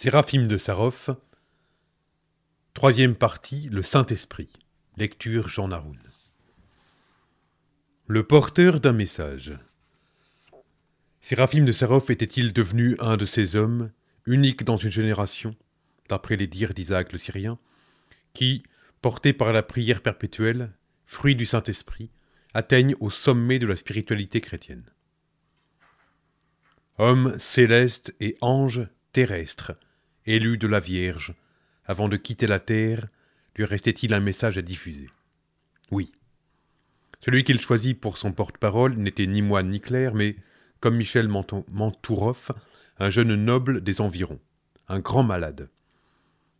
Séraphim de Sarov, troisième partie, le Saint-Esprit. Lecture Jean Naroun. Le porteur d'un message. Séraphim de Sarov était-il devenu un de ces hommes, uniques dans une génération, d'après les dires d'Isaac le Syrien, qui, portés par la prière perpétuelle, fruit du Saint-Esprit, atteignent au sommet de la spiritualité chrétienne. Homme céleste et ange terrestre, élu de la Vierge, avant de quitter la terre, lui restait-il un message à diffuser? Oui. Celui qu'il choisit pour son porte-parole n'était ni moine ni clerc, mais, comme Michel Mantouroff, un jeune noble des environs, un grand malade.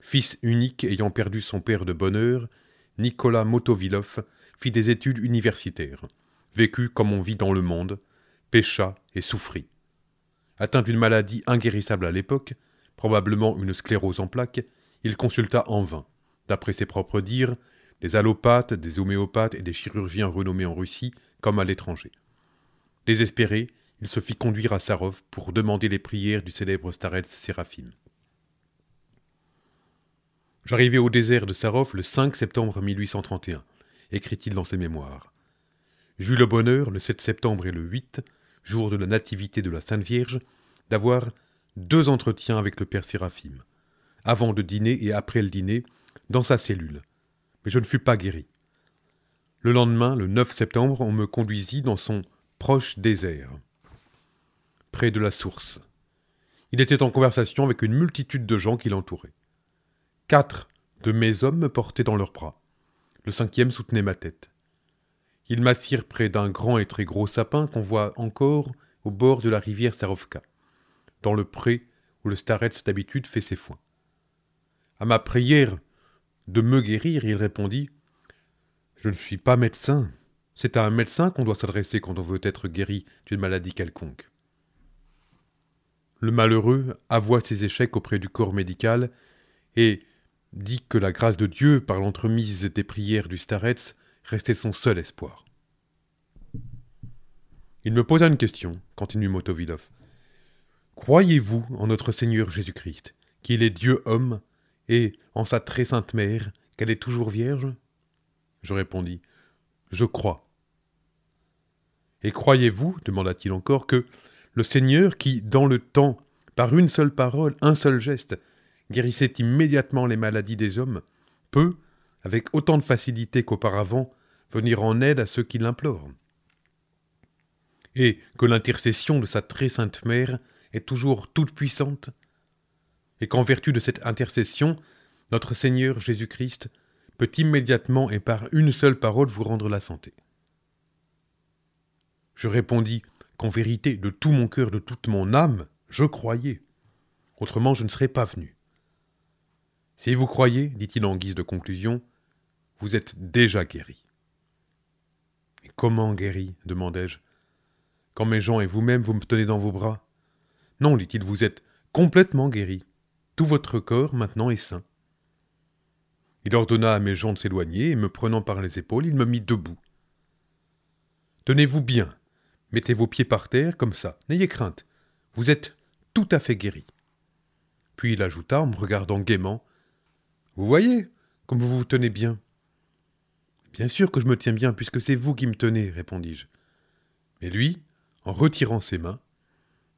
Fils unique ayant perdu son père de bonne heure, Nicolas Motovilov fit des études universitaires, vécut comme on vit dans le monde, pécha et souffrit. Atteint d'une maladie inguérissable à l'époque, probablement une sclérose en plaques, il consulta en vain, d'après ses propres dires, des allopathes, des homéopathes et des chirurgiens renommés en Russie comme à l'étranger. Désespéré, il se fit conduire à Sarov pour demander les prières du célèbre starets Séraphim. « J'arrivai au désert de Sarov le 5 septembre 1831, écrit-il dans ses mémoires. J'eus le bonheur, le 7 septembre et le 8, jour de la nativité de la Sainte Vierge, d'avoir 2 entretiens avec le père Séraphim, avant de dîner et après le dîner, dans sa cellule. Mais je ne fus pas guéri. Le lendemain, le 9 septembre, on me conduisit dans son proche désert, près de la source. Il était en conversation avec une multitude de gens qui l'entouraient. 4 de mes hommes me portaient dans leurs bras. Le 5e soutenait ma tête. Ils m'assirent près d'un grand et très gros sapin qu'on voit encore au bord de la rivière Sarovka, dans le pré où le starets d'habitude fait ses foins. À ma prière de me guérir, il répondit « Je ne suis pas médecin. C'est à un médecin qu'on doit s'adresser quand on veut être guéri d'une maladie quelconque. » Le malheureux avoua ses échecs auprès du corps médical et dit que la grâce de Dieu, par l'entremise des prières du starets, restait son seul espoir. Il me posa une question, continue Motovilov. « Croyez-vous en notre Seigneur Jésus-Christ, qu'il est Dieu homme, et en sa très sainte mère, qu'elle est toujours vierge ?» Je répondis « Je crois. » « Et croyez-vous, demanda-t-il encore, que le Seigneur qui, dans le temps, par une seule parole, un seul geste, guérissait immédiatement les maladies des hommes, peut, avec autant de facilité qu'auparavant, venir en aide à ceux qui l'implorent? Et que l'intercession de sa très sainte mère est toujours toute puissante, et qu'en vertu de cette intercession, notre Seigneur Jésus-Christ peut immédiatement et par une seule parole vous rendre la santé. Je répondis qu'en vérité, de tout mon cœur, de toute mon âme, je croyais. Autrement, je ne serais pas venu. Si vous croyez, dit-il en guise de conclusion, vous êtes déjà guéri. Et comment guéri, demandai-je, quand mes gens et vous-même vous me tenez dans vos bras? Non, dit-il, vous êtes complètement guéri. Tout votre corps maintenant est sain. Il ordonna à mes gens de s'éloigner et me prenant par les épaules, il me mit debout. Tenez-vous bien, mettez vos pieds par terre comme ça, n'ayez crainte, vous êtes tout à fait guéri. Puis il ajouta en me regardant gaiement, vous voyez comme vous vous tenez bien. Bien sûr que je me tiens bien puisque c'est vous qui me tenez, répondis-je. Mais lui, en retirant ses mains,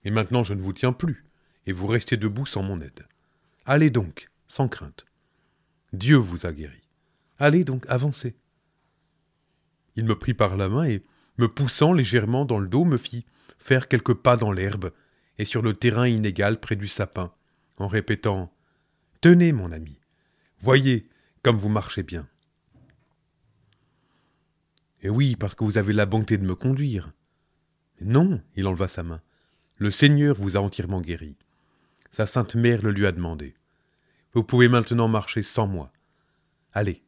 et maintenant je ne vous tiens plus, et vous restez debout sans mon aide. Allez donc, sans crainte. Dieu vous a guéri. Allez donc, avancez. Il me prit par la main et, me poussant légèrement dans le dos, me fit faire quelques pas dans l'herbe et sur le terrain inégal près du sapin, en répétant « Tenez, mon ami, voyez comme vous marchez bien. » Et oui, parce que vous avez la bonté de me conduire. Non, il enleva sa main. Le Seigneur vous a entièrement guéri. Sa sainte mère le lui a demandé. Vous pouvez maintenant marcher sans moi. Allez.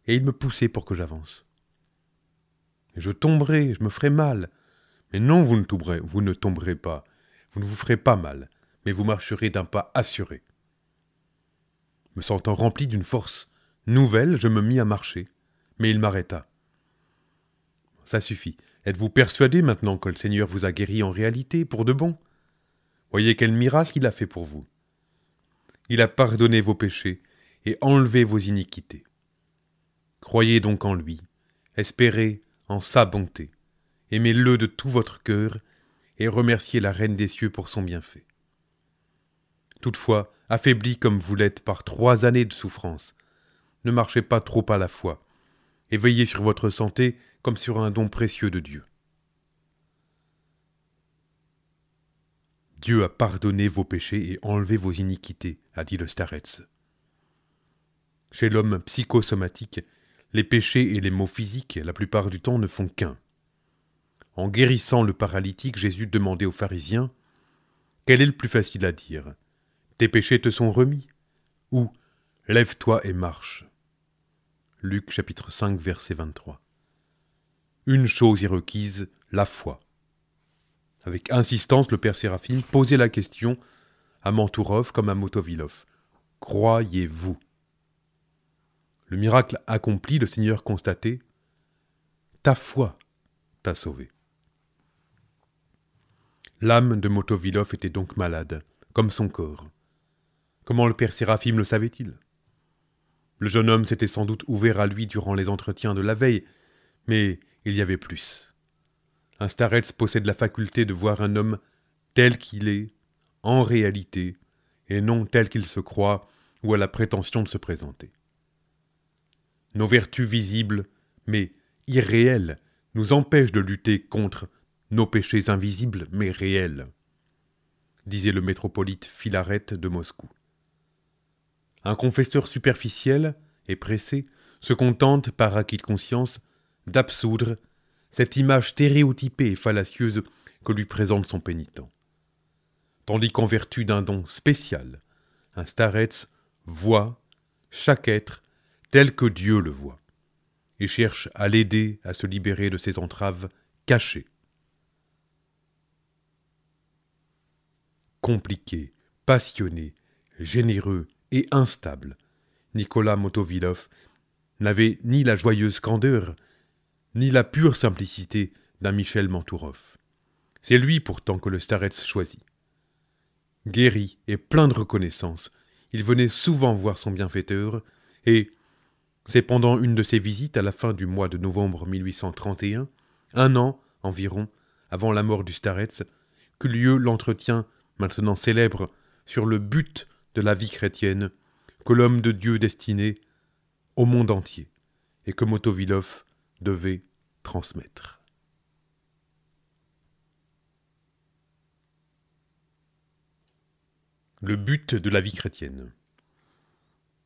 Et il me poussait pour que j'avance. Je tomberai, je me ferai mal. Mais non, vous ne tomberez pas. Vous ne vous ferez pas mal, mais vous marcherez d'un pas assuré. Me sentant rempli d'une force nouvelle, je me mis à marcher, mais il m'arrêta. Ça suffit. Êtes-vous persuadé maintenant que le Seigneur vous a guéri en réalité, pour de bon? Voyez quel miracle il a fait pour vous. Il a pardonné vos péchés et enlevé vos iniquités. Croyez donc en lui, espérez en sa bonté, aimez-le de tout votre cœur et remerciez la Reine des cieux pour son bienfait. Toutefois, affaibli comme vous l'êtes par 3 années de souffrance, ne marchez pas trop à la foi, et veillez sur votre santé comme sur un don précieux de Dieu. Dieu a pardonné vos péchés et enlevé vos iniquités, a dit le starets. Chez l'homme psychosomatique, les péchés et les maux physiques, la plupart du temps, ne font qu'un. En guérissant le paralytique, Jésus demandait aux pharisiens « Quel est le plus facile à dire ? Tes péchés te sont remis » ou « Lève-toi et marche » Luc chapitre 5, verset 23. Une chose est requise, la foi. Avec insistance, le père Séraphim posait la question à Mantourov comme à Motovilov. « Croyez-vous » Le miracle accompli, le Seigneur constatait « Ta foi t'a sauvé ». L'âme de Motovilov était donc malade, comme son corps. Comment le père Séraphim le savait-il? Le jeune homme s'était sans doute ouvert à lui durant les entretiens de la veille, mais il y avait plus. Un starets possède la faculté de voir un homme tel qu'il est, en réalité, et non tel qu'il se croit ou a la prétention de se présenter. Nos vertus visibles, mais irréelles, nous empêchent de lutter contre nos péchés invisibles, mais réels, disait le métropolite Philaret de Moscou. Un confesseur superficiel et pressé se contente, par acquis de conscience, d'absoudre cette image stéréotypée et fallacieuse que lui présente son pénitent. Tandis qu'en vertu d'un don spécial, un starets voit chaque être tel que Dieu le voit, et cherche à l'aider à se libérer de ses entraves cachées. Compliqué, passionné, généreux et instable, Nicolas Motovilov n'avait ni la joyeuse candeur, ni la pure simplicité d'un Michel Mantourov. C'est lui pourtant que le starets choisit. Guéri et plein de reconnaissance, il venait souvent voir son bienfaiteur, et c'est pendant une de ses visites à la fin du mois de novembre 1831, un an environ avant la mort du starets, qu'eut lieu l'entretien maintenant célèbre sur le but de la vie chrétienne que l'homme de Dieu destinait au monde entier et que Motovilov devait transmettre. Le but de la vie chrétienne.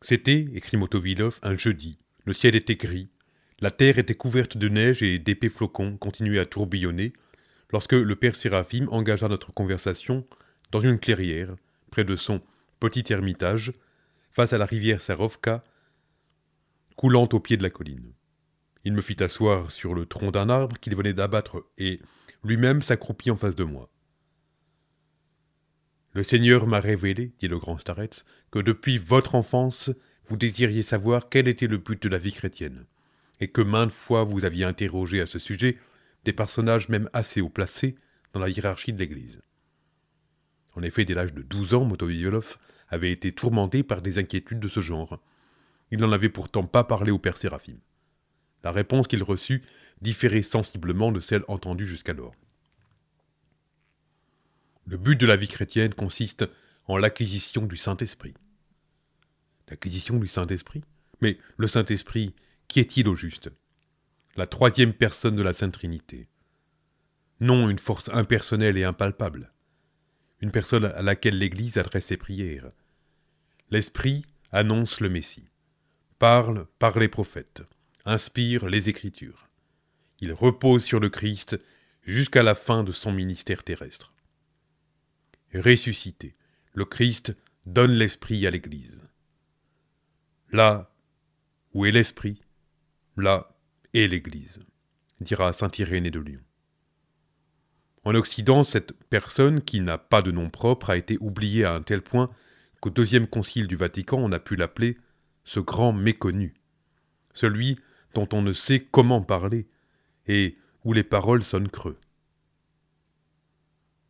C'était, écrit Motovilov, un jeudi. Le ciel était gris, la terre était couverte de neige et d'épais flocons continuaient à tourbillonner lorsque le père Séraphim engagea notre conversation dans une clairière, près de son petit ermitage, face à la rivière Sarovka, coulant au pied de la colline. Il me fit asseoir sur le tronc d'un arbre qu'il venait d'abattre et lui-même s'accroupit en face de moi. « Le Seigneur m'a révélé, dit le grand starets, que depuis votre enfance, vous désiriez savoir quel était le but de la vie chrétienne, et que maintes fois vous aviez interrogé à ce sujet des personnages même assez haut placés dans la hiérarchie de l'Église. » En effet, dès l'âge de 12 ans, Motovilov avait été tourmenté par des inquiétudes de ce genre. Il n'en avait pourtant pas parlé au père Séraphim. La réponse qu'il reçut différait sensiblement de celle entendue jusqu'alors. Le but de la vie chrétienne consiste en l'acquisition du Saint-Esprit. L'acquisition du Saint-Esprit? Mais le Saint-Esprit, qui est-il au juste? La troisième personne de la Sainte Trinité. Non une force impersonnelle et impalpable. Une personne à laquelle l'Église adresse ses prières. L'Esprit annonce le Messie, parle par les prophètes, inspire les Écritures. Il repose sur le Christ jusqu'à la fin de son ministère terrestre. Ressuscité, le Christ donne l'Esprit à l'Église. Là où est l'Esprit, là est l'Église, dira saint Irénée de Lyon. En Occident, cette personne, qui n'a pas de nom propre, a été oubliée à un tel point qu'au deuxième concile du Vatican, on a pu l'appeler « ce grand méconnu », celui dont on ne sait comment parler et où les paroles sonnent creux.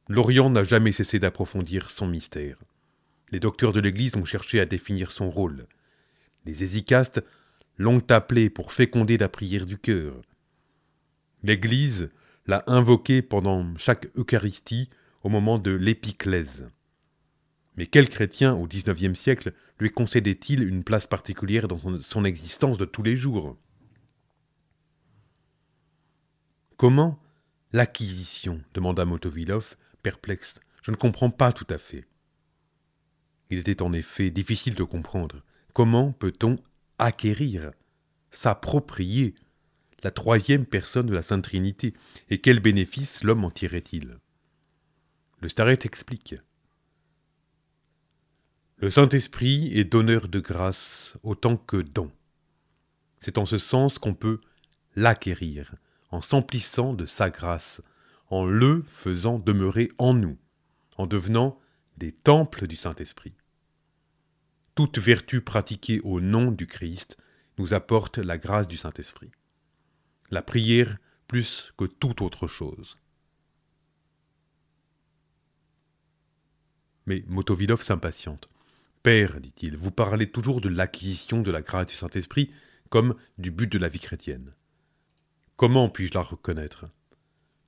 L'Orient n'a jamais cessé d'approfondir son mystère. Les docteurs de l'Église ont cherché à définir son rôle. Les hésicastes l'ont appelé pour féconder la prière du cœur. L'Église l'a invoqué pendant chaque Eucharistie au moment de l'épiclèse. Mais quel chrétien au XIXe siècle lui concédait-il une place particulière dans son existence de tous les jours? Comment l'acquisition? Demanda Motovilov, perplexe. Je ne comprends pas tout à fait. Il était en effet difficile de comprendre. Comment peut-on acquérir, s'approprier la troisième personne de la Sainte Trinité, et quel bénéfice l'homme en tirait-il? Le Starret explique. Le Saint-Esprit est donneur de grâce autant que don. C'est en ce sens qu'on peut l'acquérir, en s'emplissant de sa grâce, en le faisant demeurer en nous, en devenant des temples du Saint-Esprit. Toute vertu pratiquée au nom du Christ nous apporte la grâce du Saint-Esprit. La prière plus que toute autre chose. Mais Motovilov s'impatiente. « Père, dit-il, vous parlez toujours de l'acquisition de la grâce du Saint-Esprit comme du but de la vie chrétienne. Comment puis-je la reconnaître?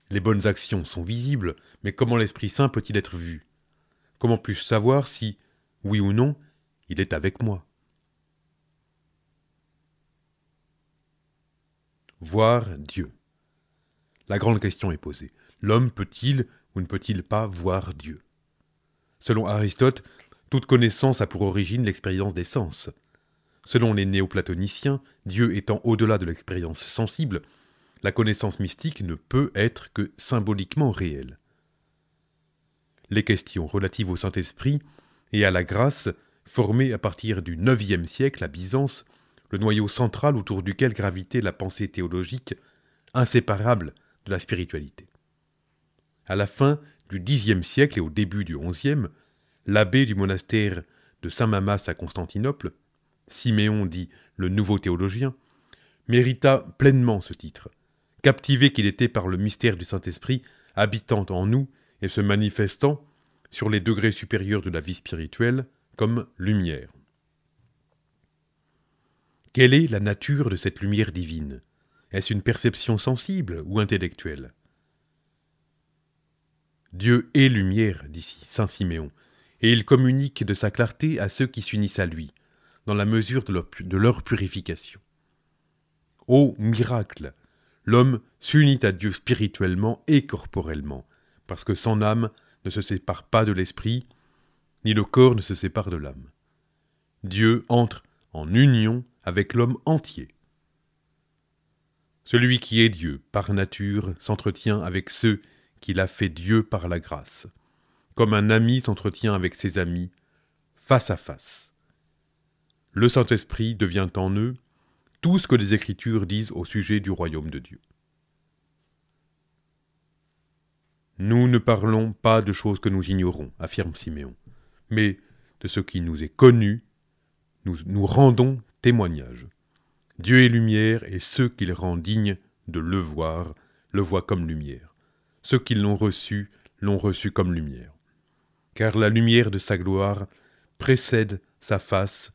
Les bonnes actions sont visibles, mais comment l'Esprit Saint peut-il être vu? Comment puis-je savoir si, oui ou non, il est avec moi? Voir Dieu. La grande question est posée. L'homme peut-il ou ne peut-il pas voir Dieu? Selon Aristote, toute connaissance a pour origine l'expérience des sens. Selon les néoplatoniciens, Dieu étant au-delà de l'expérience sensible, la connaissance mystique ne peut être que symboliquement réelle. Les questions relatives au Saint-Esprit et à la grâce formaient à partir du IXe siècle à Byzance le noyau central autour duquel gravitait la pensée théologique inséparable de la spiritualité. À la fin du Xe siècle et au début du XIe, l'abbé du monastère de Saint-Mamas à Constantinople, Siméon dit le nouveau théologien, mérita pleinement ce titre, captivé qu'il était par le mystère du Saint-Esprit habitant en nous et se manifestant sur les degrés supérieurs de la vie spirituelle comme lumière. Quelle est la nature de cette lumière divine? Est-ce une perception sensible ou intellectuelle? Dieu est lumière, dit saint Siméon, et il communique de sa clarté à ceux qui s'unissent à lui, dans la mesure de leur purification. Ô miracle! L'homme s'unit à Dieu spirituellement et corporellement, parce que son âme ne se sépare pas de l'esprit, ni le corps ne se sépare de l'âme. Dieu entre en union avec l'homme entier. Celui qui est Dieu, par nature, s'entretient avec ceux qu'il a fait Dieu par la grâce, comme un ami s'entretient avec ses amis, face à face. Le Saint-Esprit devient en eux tout ce que les Écritures disent au sujet du royaume de Dieu. Nous ne parlons pas de choses que nous ignorons, affirme Siméon, mais de ce qui nous est connu, nous rendons témoignage. Dieu est lumière et ceux qu'il rend dignes de le voient comme lumière. Ceux qui l'ont reçu comme lumière. Car la lumière de sa gloire précède sa face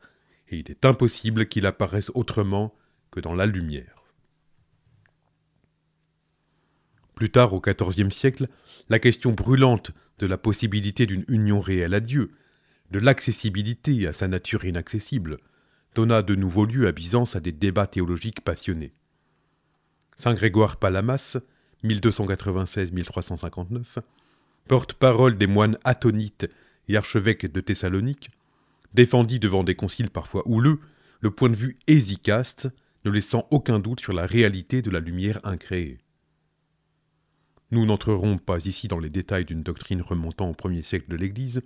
et il est impossible qu'il apparaisse autrement que dans la lumière. Plus tard, au XIVe siècle, la question brûlante de la possibilité d'une union réelle à Dieu, de l'accessibilité à sa nature inaccessible, donna de nouveau lieu à Byzance à des débats théologiques passionnés. Saint Grégoire Palamas, 1296-1359, porte-parole des moines attonites et archevêque de Thessalonique, défendit devant des conciles parfois houleux le point de vue hésicaste, ne laissant aucun doute sur la réalité de la lumière incréée. Nous n'entrerons pas ici dans les détails d'une doctrine remontant au 1er siècle de l'Église,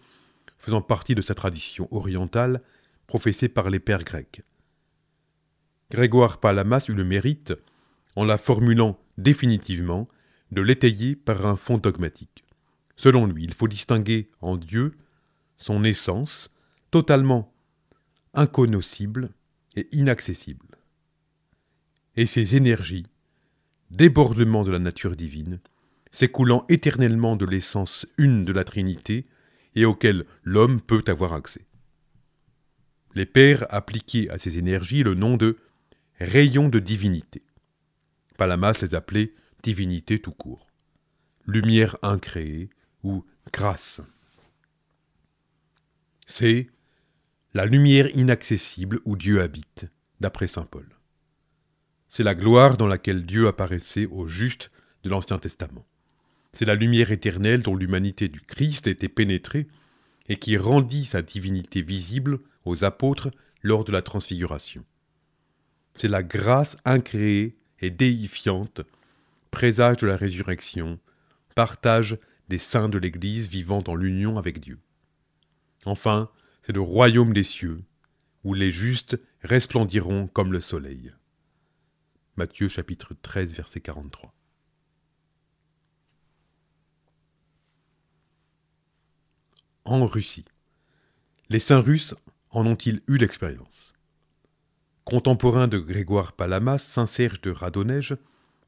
faisant partie de sa tradition orientale, professée par les pères grecs. Grégoire Palamas eut le mérite, en la formulant définitivement, de l'étayer par un fond dogmatique. Selon lui, il faut distinguer en Dieu son essence, totalement incognoscible et inaccessible, et ses énergies, débordement de la nature divine, s'écoulant éternellement de l'essence une de la Trinité et auquel l'homme peut avoir accès. Les pères appliquaient à ces énergies le nom de rayons de divinité. Palamas les appelait divinité tout court, lumière incréée ou grâce. C'est la lumière inaccessible où Dieu habite, d'après saint Paul. C'est la gloire dans laquelle Dieu apparaissait aux justes de l'Ancien Testament. C'est la lumière éternelle dont l'humanité du Christ était pénétrée et qui rendit sa divinité visible aux apôtres lors de la transfiguration. C'est la grâce incréée et déifiante, présage de la résurrection, partage des saints de l'Église vivant dans l'union avec Dieu. Enfin, c'est le royaume des cieux, où les justes resplendiront comme le soleil. Matthieu chapitre 13, verset 43. En Russie. Les saints russes en ont-ils eu l'expérience? Contemporain de Grégoire Palamas, saint Serge de Radonej,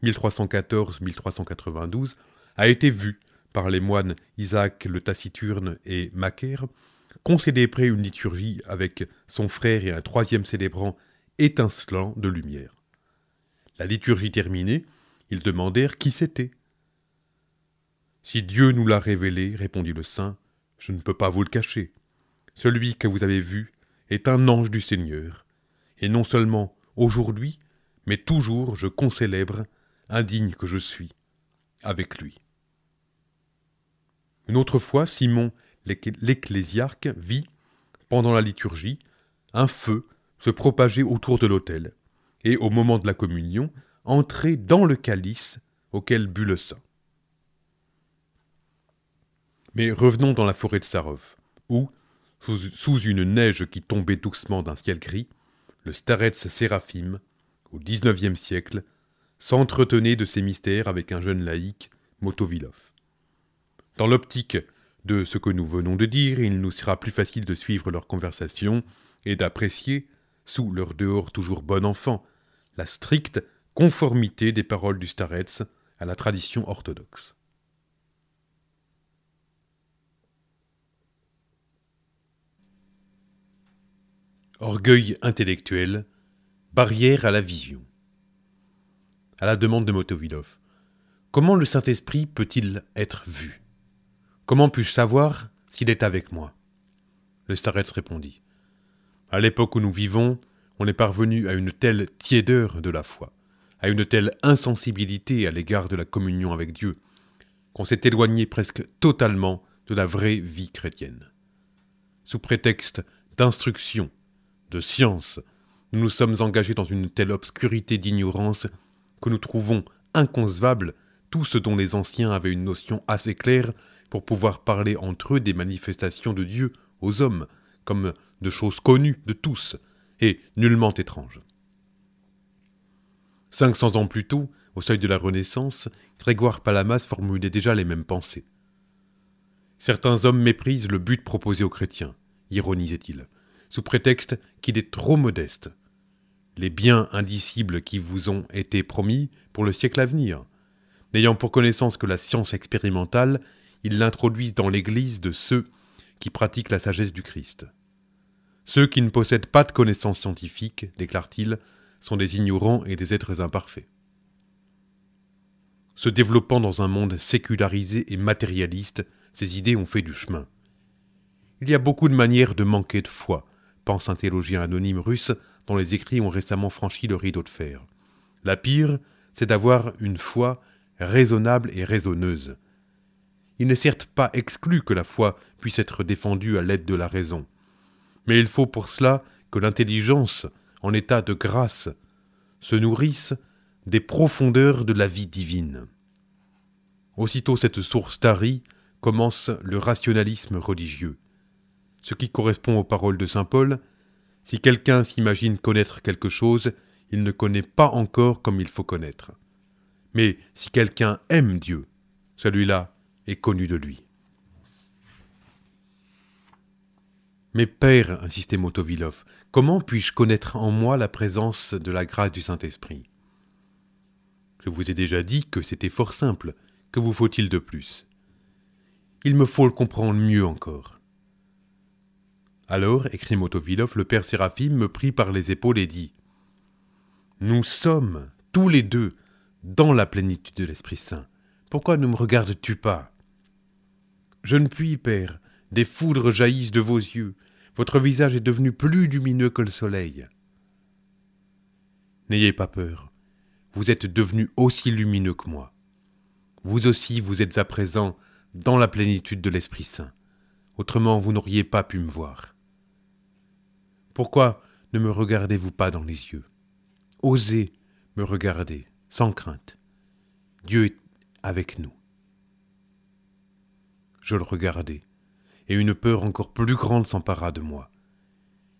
1314-1392, a été vu par les moines Isaac le Taciturne et Macaire concélébrer une liturgie avec son frère et un troisième célébrant étincelant de lumière. La liturgie terminée, ils demandèrent qui c'était. « Si Dieu nous l'a révélé, répondit le saint, je ne peux pas vous le cacher. Celui que vous avez vu est un ange du Seigneur, et non seulement aujourd'hui, mais toujours je concélèbre, indigne que je suis, avec lui. » Une autre fois, Simon l'ecclésiarque vit, pendant la liturgie, un feu se propager autour de l'autel, et au moment de la communion, entrer dans le calice auquel but le saint. Mais revenons dans la forêt de Sarov, où, sous une neige qui tombait doucement d'un ciel gris, le starets Séraphim, au XIXe siècle, s'entretenait de ces mystères avec un jeune laïc, Motovilov. Dans l'optique de ce que nous venons de dire, il nous sera plus facile de suivre leur conversation et d'apprécier, sous leur dehors toujours bon enfant, la stricte conformité des paroles du starets à la tradition orthodoxe. Orgueil intellectuel, barrière à la vision. À la demande de Motovilov, comment le Saint-Esprit peut-il être vu? Comment puis-je savoir s'il est avec moi? Le starets répondit. À l'époque où nous vivons, on est parvenu à une telle tiédeur de la foi, à une telle insensibilité à l'égard de la communion avec Dieu, qu'on s'est éloigné presque totalement de la vraie vie chrétienne. Sous prétexte d'instruction, de science, nous nous sommes engagés dans une telle obscurité d'ignorance que nous trouvons inconcevable tout ce dont les anciens avaient une notion assez claire pour pouvoir parler entre eux des manifestations de Dieu aux hommes, comme de choses connues de tous et nullement étranges. 500 ans plus tôt, au seuil de la Renaissance, Grégoire Palamas formulait déjà les mêmes pensées. Certains hommes méprisent le but proposé aux chrétiens, ironisait-il, sous prétexte qu'il est trop modeste. Les biens indicibles qui vous ont été promis pour le siècle à venir. N'ayant pour connaissance que la science expérimentale, ils l'introduisent dans l'Église de ceux qui pratiquent la sagesse du Christ. Ceux qui ne possèdent pas de connaissances scientifiques, déclare-t-il, sont des ignorants et des êtres imparfaits. Se développant dans un monde sécularisé et matérialiste, ces idées ont fait du chemin. Il y a beaucoup de manières de manquer de foi, pense un théologien anonyme russe dont les écrits ont récemment franchi le rideau de fer. La pire, c'est d'avoir une foi raisonnable et raisonneuse. Il n'est certes pas exclu que la foi puisse être défendue à l'aide de la raison, mais il faut pour cela que l'intelligence, en état de grâce, se nourrisse des profondeurs de la vie divine. Aussitôt cette source tarie, commence le rationalisme religieux. Ce qui correspond aux paroles de saint Paul, si quelqu'un s'imagine connaître quelque chose, il ne connaît pas encore comme il faut connaître. Mais si quelqu'un aime Dieu, celui-là est connu de lui. Mais père, insistait Motovilov, comment puis-je connaître en moi la présence de la grâce du Saint-Esprit? Je vous ai déjà dit que c'était fort simple. Que vous faut-il de plus? Il me faut le comprendre mieux encore. Alors, écrit Motovilov, le père Séraphim me prit par les épaules et dit « Nous sommes, tous les deux, dans la plénitude de l'Esprit Saint. Pourquoi ne me regardes-tu pas ?»« Je ne puis, père, des foudres jaillissent de vos yeux. Votre visage est devenu plus lumineux que le soleil. » « N'ayez pas peur, vous êtes devenu aussi lumineux que moi. Vous aussi, vous êtes à présent dans la plénitude de l'Esprit Saint. Autrement, vous n'auriez pas pu me voir. Pourquoi ne me regardez-vous pas dans les yeux? Osez me regarder, sans crainte. Dieu est avec nous. » Je le regardai, et une peur encore plus grande s'empara de moi.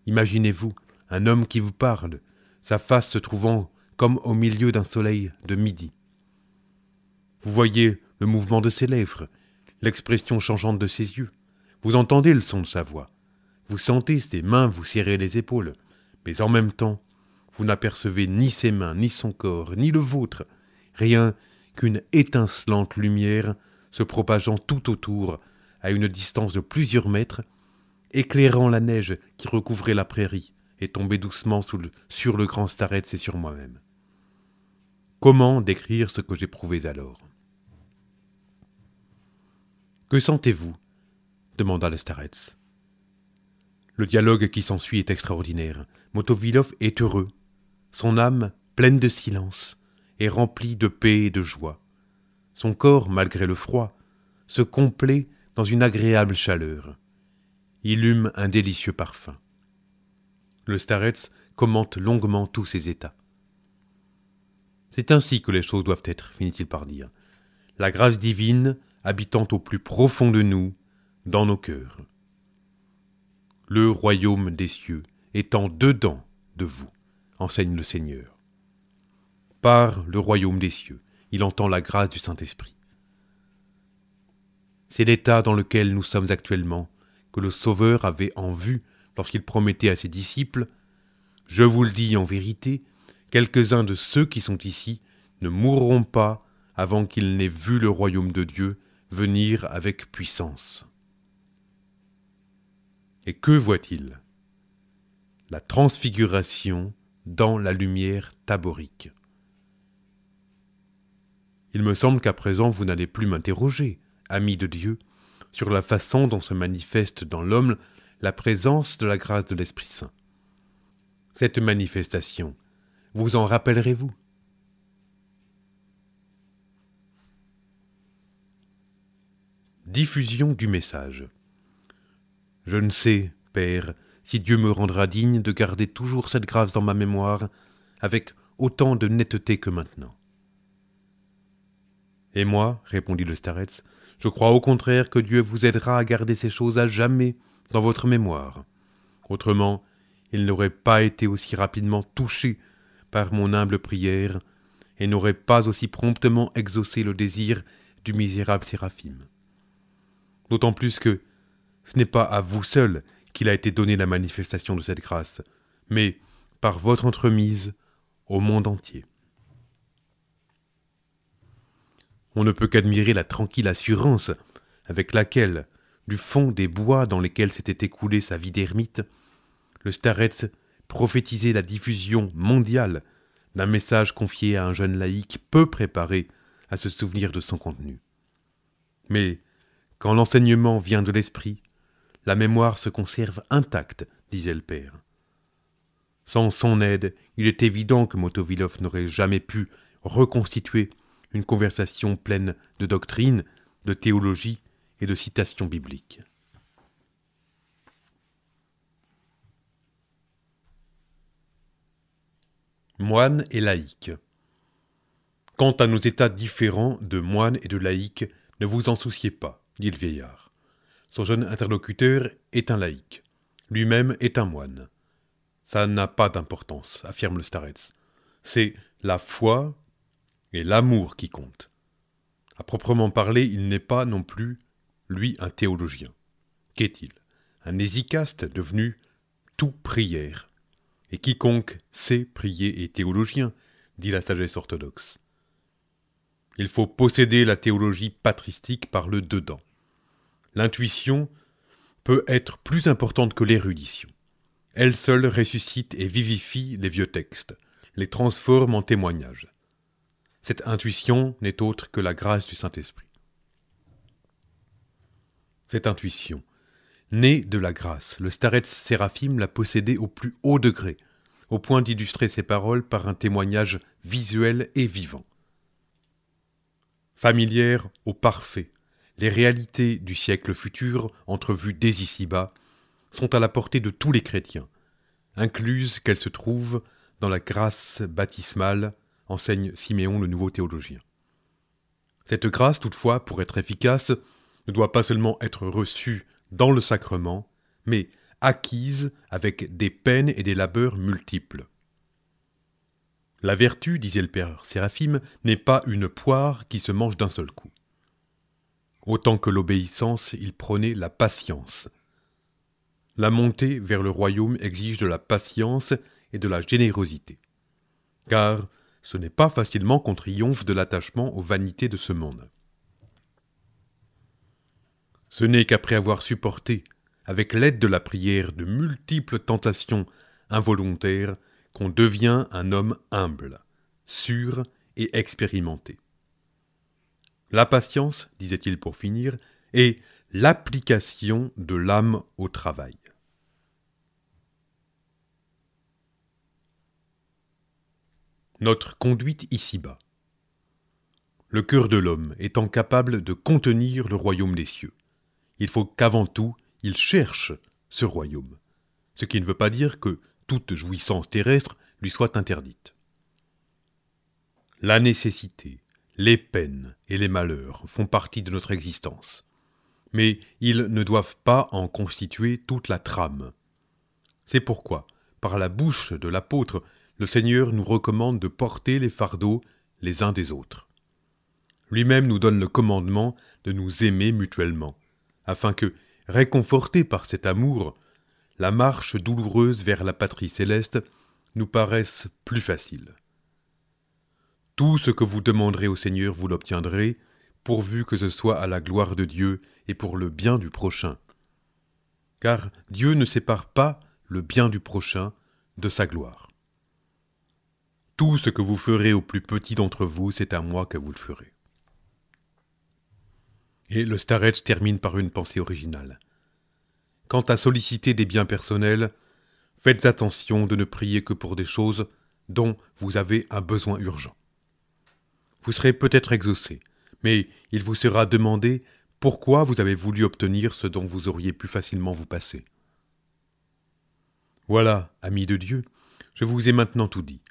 Imaginez-vous un homme qui vous parle, sa face se trouvant comme au milieu d'un soleil de midi. Vous voyez le mouvement de ses lèvres, l'expression changeante de ses yeux. Vous entendez le son de sa voix. Vous sentez ses mains vous serrer les épaules. Mais en même temps, vous n'apercevez ni ses mains, ni son corps, ni le vôtre. Rien qu'une étincelante lumière se propageant tout autour, à une distance de plusieurs mètres, éclairant la neige qui recouvrait la prairie et tombait doucement sur le grand Starets et sur moi-même. Comment décrire ce que j'éprouvais alors? « Que sentez-vous » demanda le Starets. Le dialogue qui s'ensuit est extraordinaire. Motovilov est heureux. Son âme, pleine de silence, est remplie de paix et de joie. Son corps, malgré le froid, se complaît dans une agréable chaleur. Il hume un délicieux parfum. Le Starets commente longuement tous ses états. « C'est ainsi que les choses doivent être, finit-il par dire. La grâce divine habitant au plus profond de nous, dans nos cœurs. Le royaume des cieux étant dedans de vous, enseigne le Seigneur. Par le royaume des cieux, il entend la grâce du Saint-Esprit. C'est l'état dans lequel nous sommes actuellement, que le Sauveur avait en vue lorsqu'il promettait à ses disciples « Je vous le dis en vérité, quelques-uns de ceux qui sont ici ne mourront pas avant qu'ils n'aient vu le royaume de Dieu venir avec puissance. » Et que voit-il? La transfiguration dans la lumière taborique. Il me semble qu'à présent vous n'allez plus m'interroger, ami de Dieu, sur la façon dont se manifeste dans l'homme la présence de la grâce de l'Esprit Saint. Cette manifestation, vous en rappellerez-vous? Diffusion du message. Je ne sais, Père, si Dieu me rendra digne de garder toujours cette grâce dans ma mémoire avec autant de netteté que maintenant. Et moi, répondit le Starets, je crois au contraire que Dieu vous aidera à garder ces choses à jamais dans votre mémoire. Autrement, il n'aurait pas été aussi rapidement touché par mon humble prière et n'aurait pas aussi promptement exaucé le désir du misérable Séraphim. D'autant plus que ce n'est pas à vous seul qu'il a été donné la manifestation de cette grâce, mais, par votre entremise, au monde entier. On ne peut qu'admirer la tranquille assurance avec laquelle, du fond des bois dans lesquels s'était écoulée sa vie d'ermite, le Starets prophétisait la diffusion mondiale d'un message confié à un jeune laïc peu préparé à se souvenir de son contenu. Mais, quand l'enseignement vient de l'esprit, la mémoire se conserve intacte, disait le père. Sans son aide, il est évident que Motovilov n'aurait jamais pu reconstituer une conversation pleine de doctrine, de théologie et de citations bibliques. Moine et laïc. Quant à nos états différents de moine et de laïc, ne vous en souciez pas, dit le vieillard. Son jeune interlocuteur est un laïc. Lui-même est un moine. Ça n'a pas d'importance, affirme le Starets. C'est la foi et l'amour qui comptent. À proprement parler, il n'est pas non plus, lui, un théologien. Qu'est-il? Un hésychaste devenu tout prière. Et quiconque sait prier est théologien, dit la sagesse orthodoxe. Il faut posséder la théologie patristique par le dedans. L'intuition peut être plus importante que l'érudition. Elle seule ressuscite et vivifie les vieux textes, les transforme en témoignages. Cette intuition n'est autre que la grâce du Saint-Esprit. Cette intuition, née de la grâce, le starets Séraphim l'a possédée au plus haut degré, au point d'illustrer ses paroles par un témoignage visuel et vivant. Familière au parfait, les réalités du siècle futur, entrevues dès ici-bas, sont à la portée de tous les chrétiens, incluses qu'elles se trouvent dans la grâce baptismale, enseigne Siméon le nouveau théologien. Cette grâce, toutefois, pour être efficace, ne doit pas seulement être reçue dans le sacrement, mais acquise avec des peines et des labeurs multiples. La vertu, disait le père Séraphim, n'est pas une poire qui se mange d'un seul coup. Autant que l'obéissance, il prônait la patience. La montée vers le royaume exige de la patience et de la générosité. Car ce n'est pas facilement qu'on triomphe de l'attachement aux vanités de ce monde. Ce n'est qu'après avoir supporté, avec l'aide de la prière, de multiples tentations involontaires, qu'on devient un homme humble, sûr et expérimenté. La patience, disait-il pour finir, est l'application de l'âme au travail. Notre conduite ici-bas. Le cœur de l'homme étant capable de contenir le royaume des cieux, il faut qu'avant tout, il cherche ce royaume, ce qui ne veut pas dire que toute jouissance terrestre lui soit interdite. La nécessité, les peines et les malheurs font partie de notre existence, mais ils ne doivent pas en constituer toute la trame. C'est pourquoi, par la bouche de l'apôtre, le Seigneur nous recommande de porter les fardeaux les uns des autres. Lui-même nous donne le commandement de nous aimer mutuellement, afin que, réconfortés par cet amour, la marche douloureuse vers la patrie céleste nous paraisse plus facile. Tout ce que vous demanderez au Seigneur, vous l'obtiendrez, pourvu que ce soit à la gloire de Dieu et pour le bien du prochain. Car Dieu ne sépare pas le bien du prochain de sa gloire. Tout ce que vous ferez au plus petit d'entre vous, c'est à moi que vous le ferez. Et le starets termine par une pensée originale. Quant à solliciter des biens personnels, faites attention de ne prier que pour des choses dont vous avez un besoin urgent. Vous serez peut-être exaucé, mais il vous sera demandé pourquoi vous avez voulu obtenir ce dont vous auriez pu facilement vous passer. Voilà, amis de Dieu, je vous ai maintenant tout dit.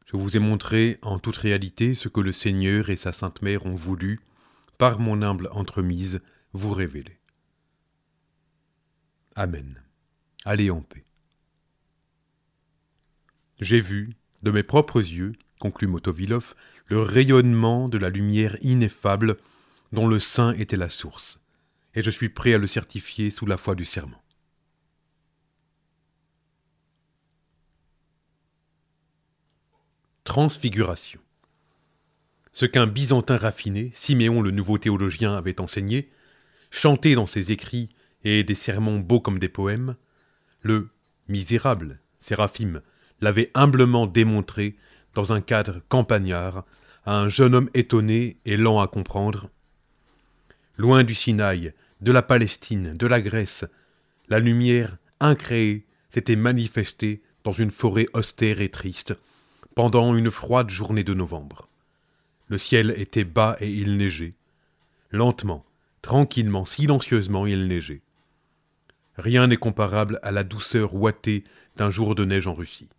Je vous ai montré en toute réalité ce que le Seigneur et sa Sainte Mère ont voulu, par mon humble entremise, vous révéler. Amen. Allez en paix. J'ai vu, de mes propres yeux, conclut Motovilov, le rayonnement de la lumière ineffable dont le Saint était la source, et je suis prêt à le certifier sous la foi du serment. Transfiguration. Ce qu'un Byzantin raffiné, Siméon le nouveau théologien, avait enseigné, chanté dans ses écrits et des sermons beaux comme des poèmes, le misérable Séraphim l'avait humblement démontré dans un cadre campagnard à un jeune homme étonné et lent à comprendre. Loin du Sinaï, de la Palestine, de la Grèce, la lumière incréée s'était manifestée dans une forêt austère et triste, pendant une froide journée de novembre. Le ciel était bas et il neigeait. Lentement, tranquillement, silencieusement, il neigeait. Rien n'est comparable à la douceur ouatée d'un jour de neige en Russie.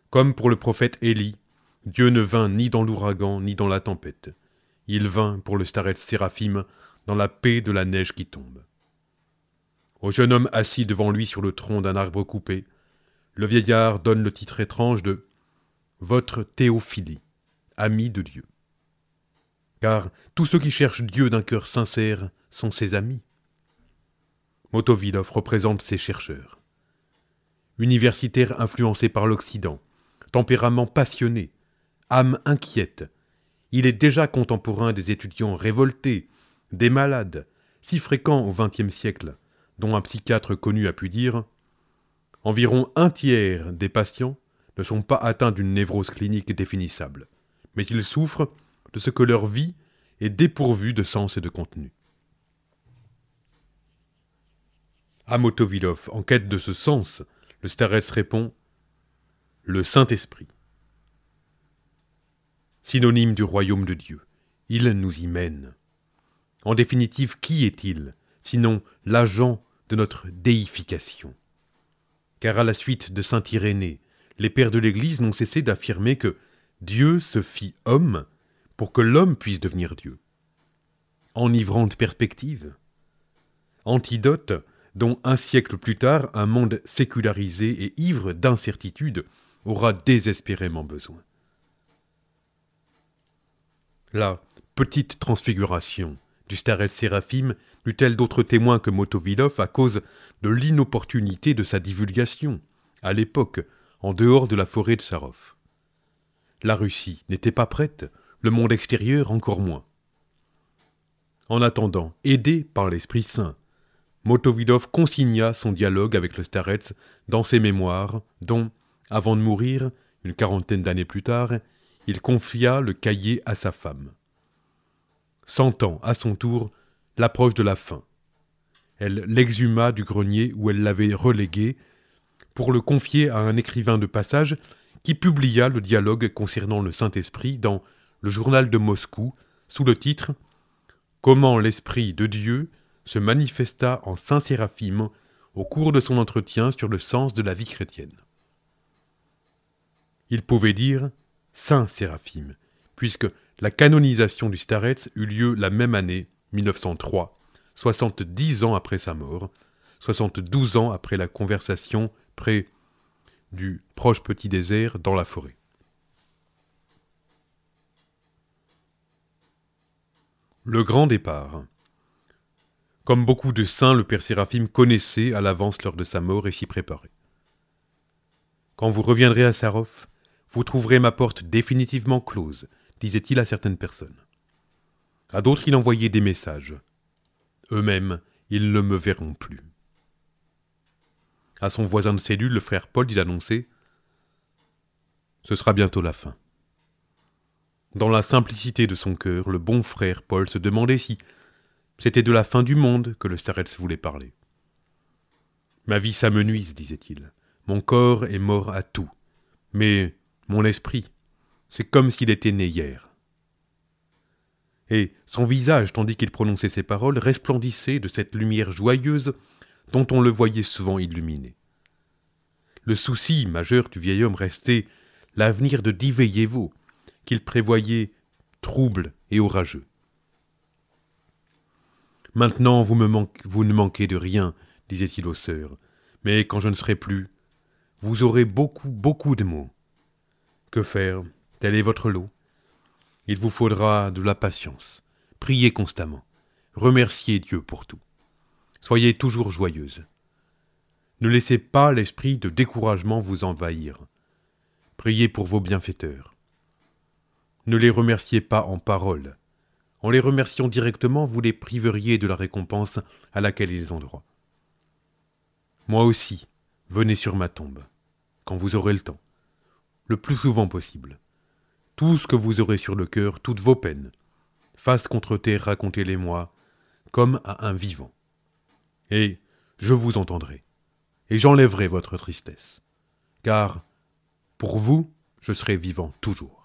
Comme pour le prophète Élie, Dieu ne vint ni dans l'ouragan ni dans la tempête. Il vint pour le starets Séraphim dans la paix de la neige qui tombe. Au jeune homme assis devant lui sur le tronc d'un arbre coupé, le vieillard donne le titre étrange de « Votre Théophilie, ami de Dieu ». Car tous ceux qui cherchent Dieu d'un cœur sincère sont ses amis. Motovilov représente ces chercheurs. Universitaire influencé par l'Occident, tempérament passionné, âme inquiète, il est déjà contemporain des étudiants révoltés, des malades, si fréquents au XXe siècle, dont un psychiatre connu a pu dire « Environ un tiers des patients ne sont pas atteints d'une névrose clinique définissable, mais ils souffrent de ce que leur vie est dépourvue de sens et de contenu. » À Motovilov, en quête de ce sens, le starets répond « Le Saint-Esprit ». Synonyme du royaume de Dieu, il nous y mène. En définitive, qui est-il, sinon l'agent de notre déification? Car à la suite de saint Irénée, les pères de l'Église n'ont cessé d'affirmer que Dieu se fit homme pour que l'homme puisse devenir Dieu. Enivrante perspective. Antidote dont un siècle plus tard, un monde sécularisé et ivre d'incertitude aura désespérément besoin. La petite transfiguration du starets Séraphim n'eut-elle d'autre témoin que Motovilov à cause de l'inopportunité de sa divulgation, à l'époque, en dehors de la forêt de Sarov. La Russie n'était pas prête, le monde extérieur encore moins. En attendant, aidé par l'Esprit Saint, Motovilov consigna son dialogue avec le starets dans ses mémoires, dont, avant de mourir, une quarantaine d'années plus tard, il confia le cahier à sa femme. Sentant, à son tour, l'approche de la fin, elle l'exhuma du grenier où elle l'avait relégué pour le confier à un écrivain de passage qui publia le dialogue concernant le Saint-Esprit dans le journal de Moscou sous le titre « Comment l'Esprit de Dieu se manifesta en Saint Séraphim au cours de son entretien sur le sens de la vie chrétienne. » Il pouvait dire « Saint Séraphim », puisque la canonisation du starets eut lieu la même année, 1903, 70 ans après sa mort, 72 ans après la conversation près du proche petit désert dans la forêt. Le grand départ. Comme beaucoup de saints, le père Séraphim connaissait à l'avance l'heure de sa mort et s'y préparait. Quand vous reviendrez à Sarov, vous trouverez ma porte définitivement close, disait-il à certaines personnes. À d'autres, il envoyait des messages. Eux-mêmes, ils ne me verront plus. À son voisin de cellule, le frère Paul, il annonçait « Ce sera bientôt la fin ». Dans la simplicité de son cœur, le bon frère Paul se demandait si c'était de la fin du monde que le starets voulait parler. « Ma vie s'amenuise, disait-il. Mon corps est mort à tout. Mais mon esprit, c'est comme s'il était né hier. » Et son visage, tandis qu'il prononçait ces paroles, resplendissait de cette lumière joyeuse dont on le voyait souvent illuminé. Le souci majeur du vieil homme restait l'avenir de Diveyevo, qu'il prévoyait trouble et orageux. « Maintenant, vous ne manquez de rien, disait-il aux sœurs, mais quand je ne serai plus, vous aurez beaucoup de maux. Que faire? Tel est votre lot. Il vous faudra de la patience. Priez constamment. Remerciez Dieu pour tout. Soyez toujours joyeuse. Ne laissez pas l'esprit de découragement vous envahir. Priez pour vos bienfaiteurs. Ne les remerciez pas en paroles. En les remerciant directement, vous les priveriez de la récompense à laquelle ils ont droit. Moi aussi, venez sur ma tombe, quand vous aurez le temps, le plus souvent possible. Tout ce que vous aurez sur le cœur, toutes vos peines, face contre terre, racontez-les-moi, comme à un vivant. Et je vous entendrai, et j'enlèverai votre tristesse, car pour vous, je serai vivant toujours.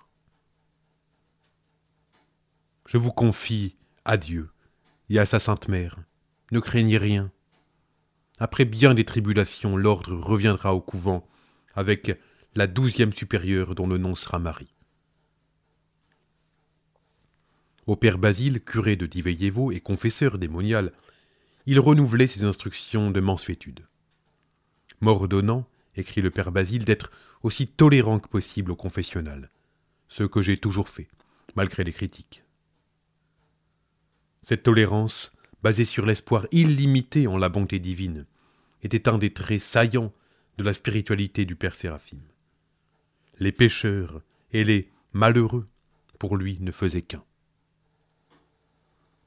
Je vous confie à Dieu et à sa Sainte Mère. Ne craignez rien. Après bien des tribulations, l'ordre reviendra au couvent avec la 12e supérieure dont le nom sera Marie. Au père Basile, curé de Diveyevo et confesseur des moniales, il renouvelait ses instructions de mansuétude. M'ordonnant, écrit le père Basile, d'être aussi tolérant que possible au confessionnal, ce que j'ai toujours fait, malgré les critiques. Cette tolérance, basée sur l'espoir illimité en la bonté divine, était un des traits saillants de la spiritualité du père Séraphim. Les pécheurs et les malheureux, pour lui, ne faisaient qu'un.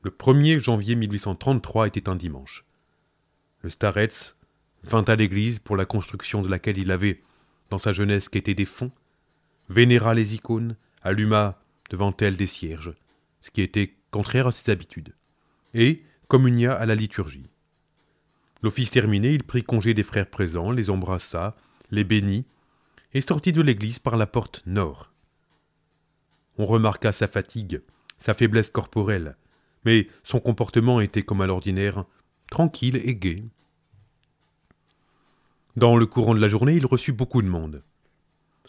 Le 1er janvier 1833 était un dimanche. Le starets vint à l'église pour la construction de laquelle il avait, dans sa jeunesse, quêté des fonds, vénéra les icônes, alluma devant elles des cierges, ce qui était contraire à ses habitudes, et communia à la liturgie. L'office terminé, il prit congé des frères présents, les embrassa, les bénit, et sortit de l'église par la porte nord. On remarqua sa fatigue, sa faiblesse corporelle, mais son comportement était comme à l'ordinaire, tranquille et gai. Dans le courant de la journée, il reçut beaucoup de monde.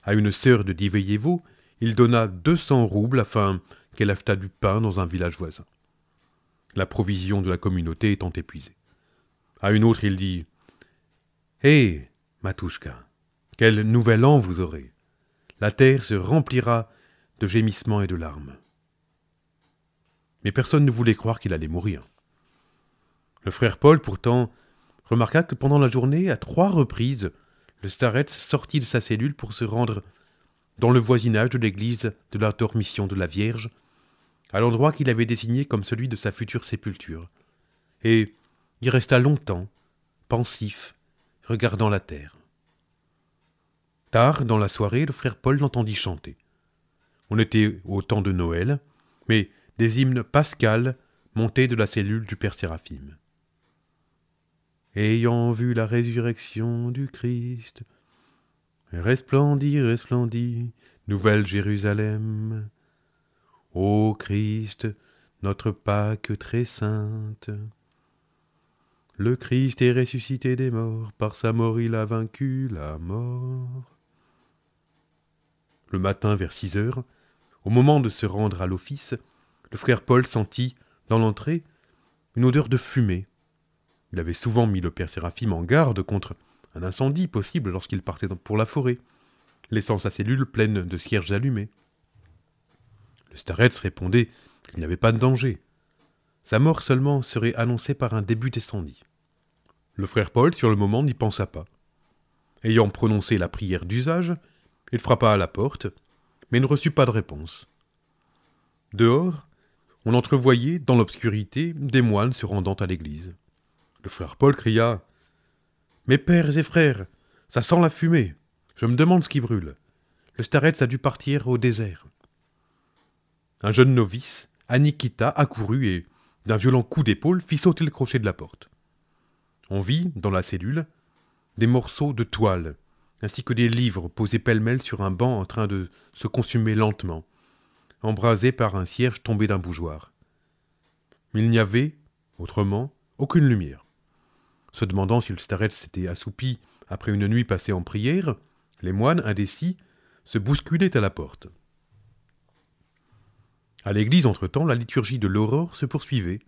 À une sœur de Diveyevo, il donna 200 roubles afin qu'elle achetât du pain dans un village voisin, la provision de la communauté étant épuisée. À une autre, il dit « Hé, Matouchka, quel nouvel an vous aurez! La terre se remplira de gémissements et de larmes. » Mais personne ne voulait croire qu'il allait mourir. Le frère Paul, pourtant, remarqua que pendant la journée, à 3 reprises, le starets sortit de sa cellule pour se rendre dans le voisinage de l'église de la Dormition de la Vierge, à l'endroit qu'il avait désigné comme celui de sa future sépulture, et il resta longtemps, pensif, regardant la terre. Tard, dans la soirée, le frère Paul l'entendit chanter. On était au temps de Noël, mais des hymnes pascals montaient de la cellule du père Séraphim. Ayant vu la résurrection du Christ, resplendit, resplendit, nouvelle Jérusalem. Ô Christ, notre Pâque très sainte. Le Christ est ressuscité des morts, par sa mort il a vaincu la mort. Le matin vers 6 heures, au moment de se rendre à l'office, le frère Paul sentit, dans l'entrée, une odeur de fumée. Il avait souvent mis le père Séraphim en garde contre un incendie possible lorsqu'il partait pour la forêt, laissant sa cellule pleine de cierges allumés. Le starets répondait qu'il n'y avait pas de danger. Sa mort seulement serait annoncée par un début d'incendie. Le frère Paul, sur le moment, n'y pensa pas. Ayant prononcé la prière d'usage, il frappa à la porte, mais ne reçut pas de réponse. Dehors, on entrevoyait, dans l'obscurité, des moines se rendant à l'église. Le frère Paul cria « Mes pères et frères, ça sent la fumée. Je me demande ce qui brûle. Le starets a dû partir au désert. » Un jeune novice, Anikita, accourut et, d'un violent coup d'épaule, fit sauter le crochet de la porte. On vit, dans la cellule, des morceaux de toile, ainsi que des livres posés pêle-mêle sur un banc en train de se consumer lentement, embrasés par un cierge tombé d'un bougeoir. Mais il n'y avait, autrement, aucune lumière. Se demandant si le starets s'était assoupi après une nuit passée en prière, les moines, indécis, se bousculaient à la porte. À l'église, entre-temps, la liturgie de l'aurore se poursuivait.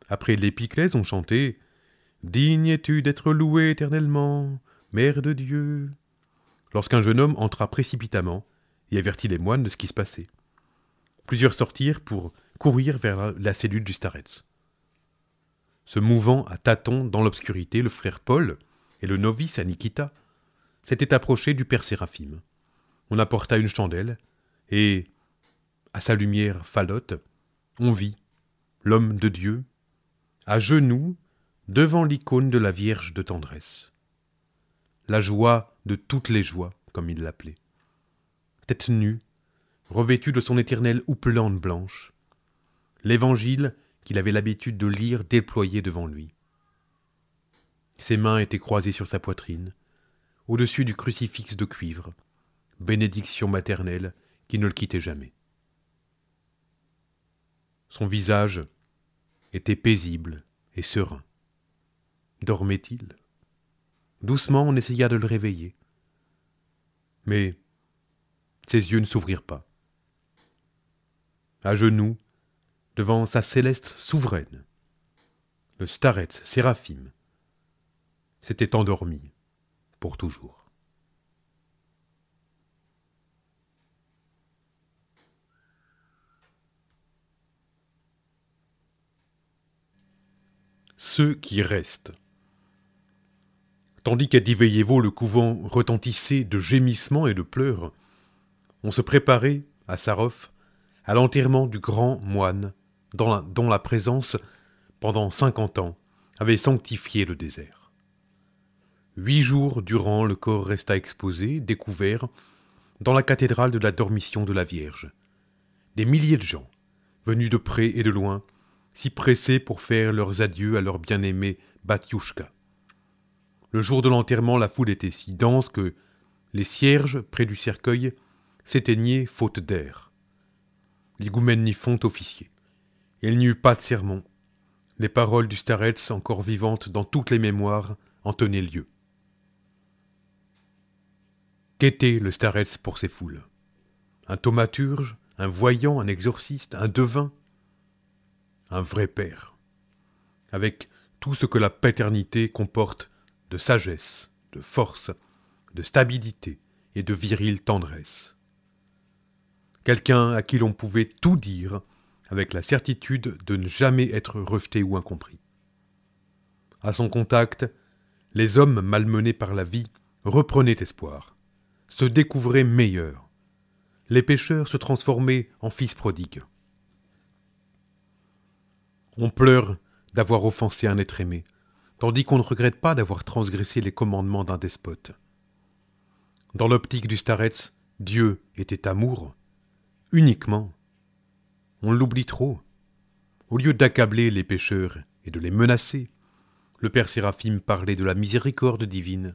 Après l'épiclèse, on chantait « Digne es-tu d'être loué éternellement, Mère de Dieu » lorsqu'un jeune homme entra précipitamment et avertit les moines de ce qui se passait. Plusieurs sortirent pour courir vers la cellule du starets. Se mouvant à tâtons dans l'obscurité, le frère Paul et le novice Anikita s'étaient approchés du père Séraphim. On apporta une chandelle et, à sa lumière falote, on vit l'homme de Dieu à genoux devant l'icône de la Vierge de tendresse. La joie de toutes les joies, comme il l'appelait. Tête nue, revêtu de son éternelle houppelande blanche, l'évangile qu'il avait l'habitude de lire déployé devant lui. Ses mains étaient croisées sur sa poitrine, au-dessus du crucifix de cuivre, bénédiction maternelle qui ne le quittait jamais. Son visage était paisible et serein. Dormait-il ? Doucement, on essaya de le réveiller. Mais ses yeux ne s'ouvrirent pas. À genoux, devant sa céleste souveraine, le starets Séraphim s'était endormi pour toujours. Ceux qui restent. Tandis qu'à Diveyevo le couvent retentissait de gémissements et de pleurs, on se préparait, à Sarov, à l'enterrement du grand moine, dont la présence, pendant 50 ans, avait sanctifié le désert. 8 jours durant, le corps resta exposé, découvert, dans la cathédrale de la Dormition de la Vierge. Des milliers de gens, venus de près et de loin, s'y pressaient pour faire leurs adieux à leur bien-aimé Batiouchka. Le jour de l'enterrement, la foule était si dense que les cierges, près du cercueil, s'éteignaient faute d'air. L'higoumène Nifont officiait. Il n'y eut pas de sermon. Les paroles du starets, encore vivantes dans toutes les mémoires, en tenaient lieu. Qu'était le starets pour ces foules? Un thaumaturge, un voyant, un exorciste, un devin? Un vrai père, avec tout ce que la paternité comporte de sagesse, de force, de stabilité et de virile tendresse. Quelqu'un à qui l'on pouvait tout dire avec la certitude de ne jamais être rejeté ou incompris. À son contact, les hommes malmenés par la vie reprenaient espoir, se découvraient meilleurs. Les pécheurs se transformaient en fils prodigues. On pleure d'avoir offensé un être aimé, tandis qu'on ne regrette pas d'avoir transgressé les commandements d'un despote. Dans l'optique du starets, Dieu était amour, uniquement. On l'oublie trop. Au lieu d'accabler les pécheurs et de les menacer, le Père Séraphim parlait de la miséricorde divine.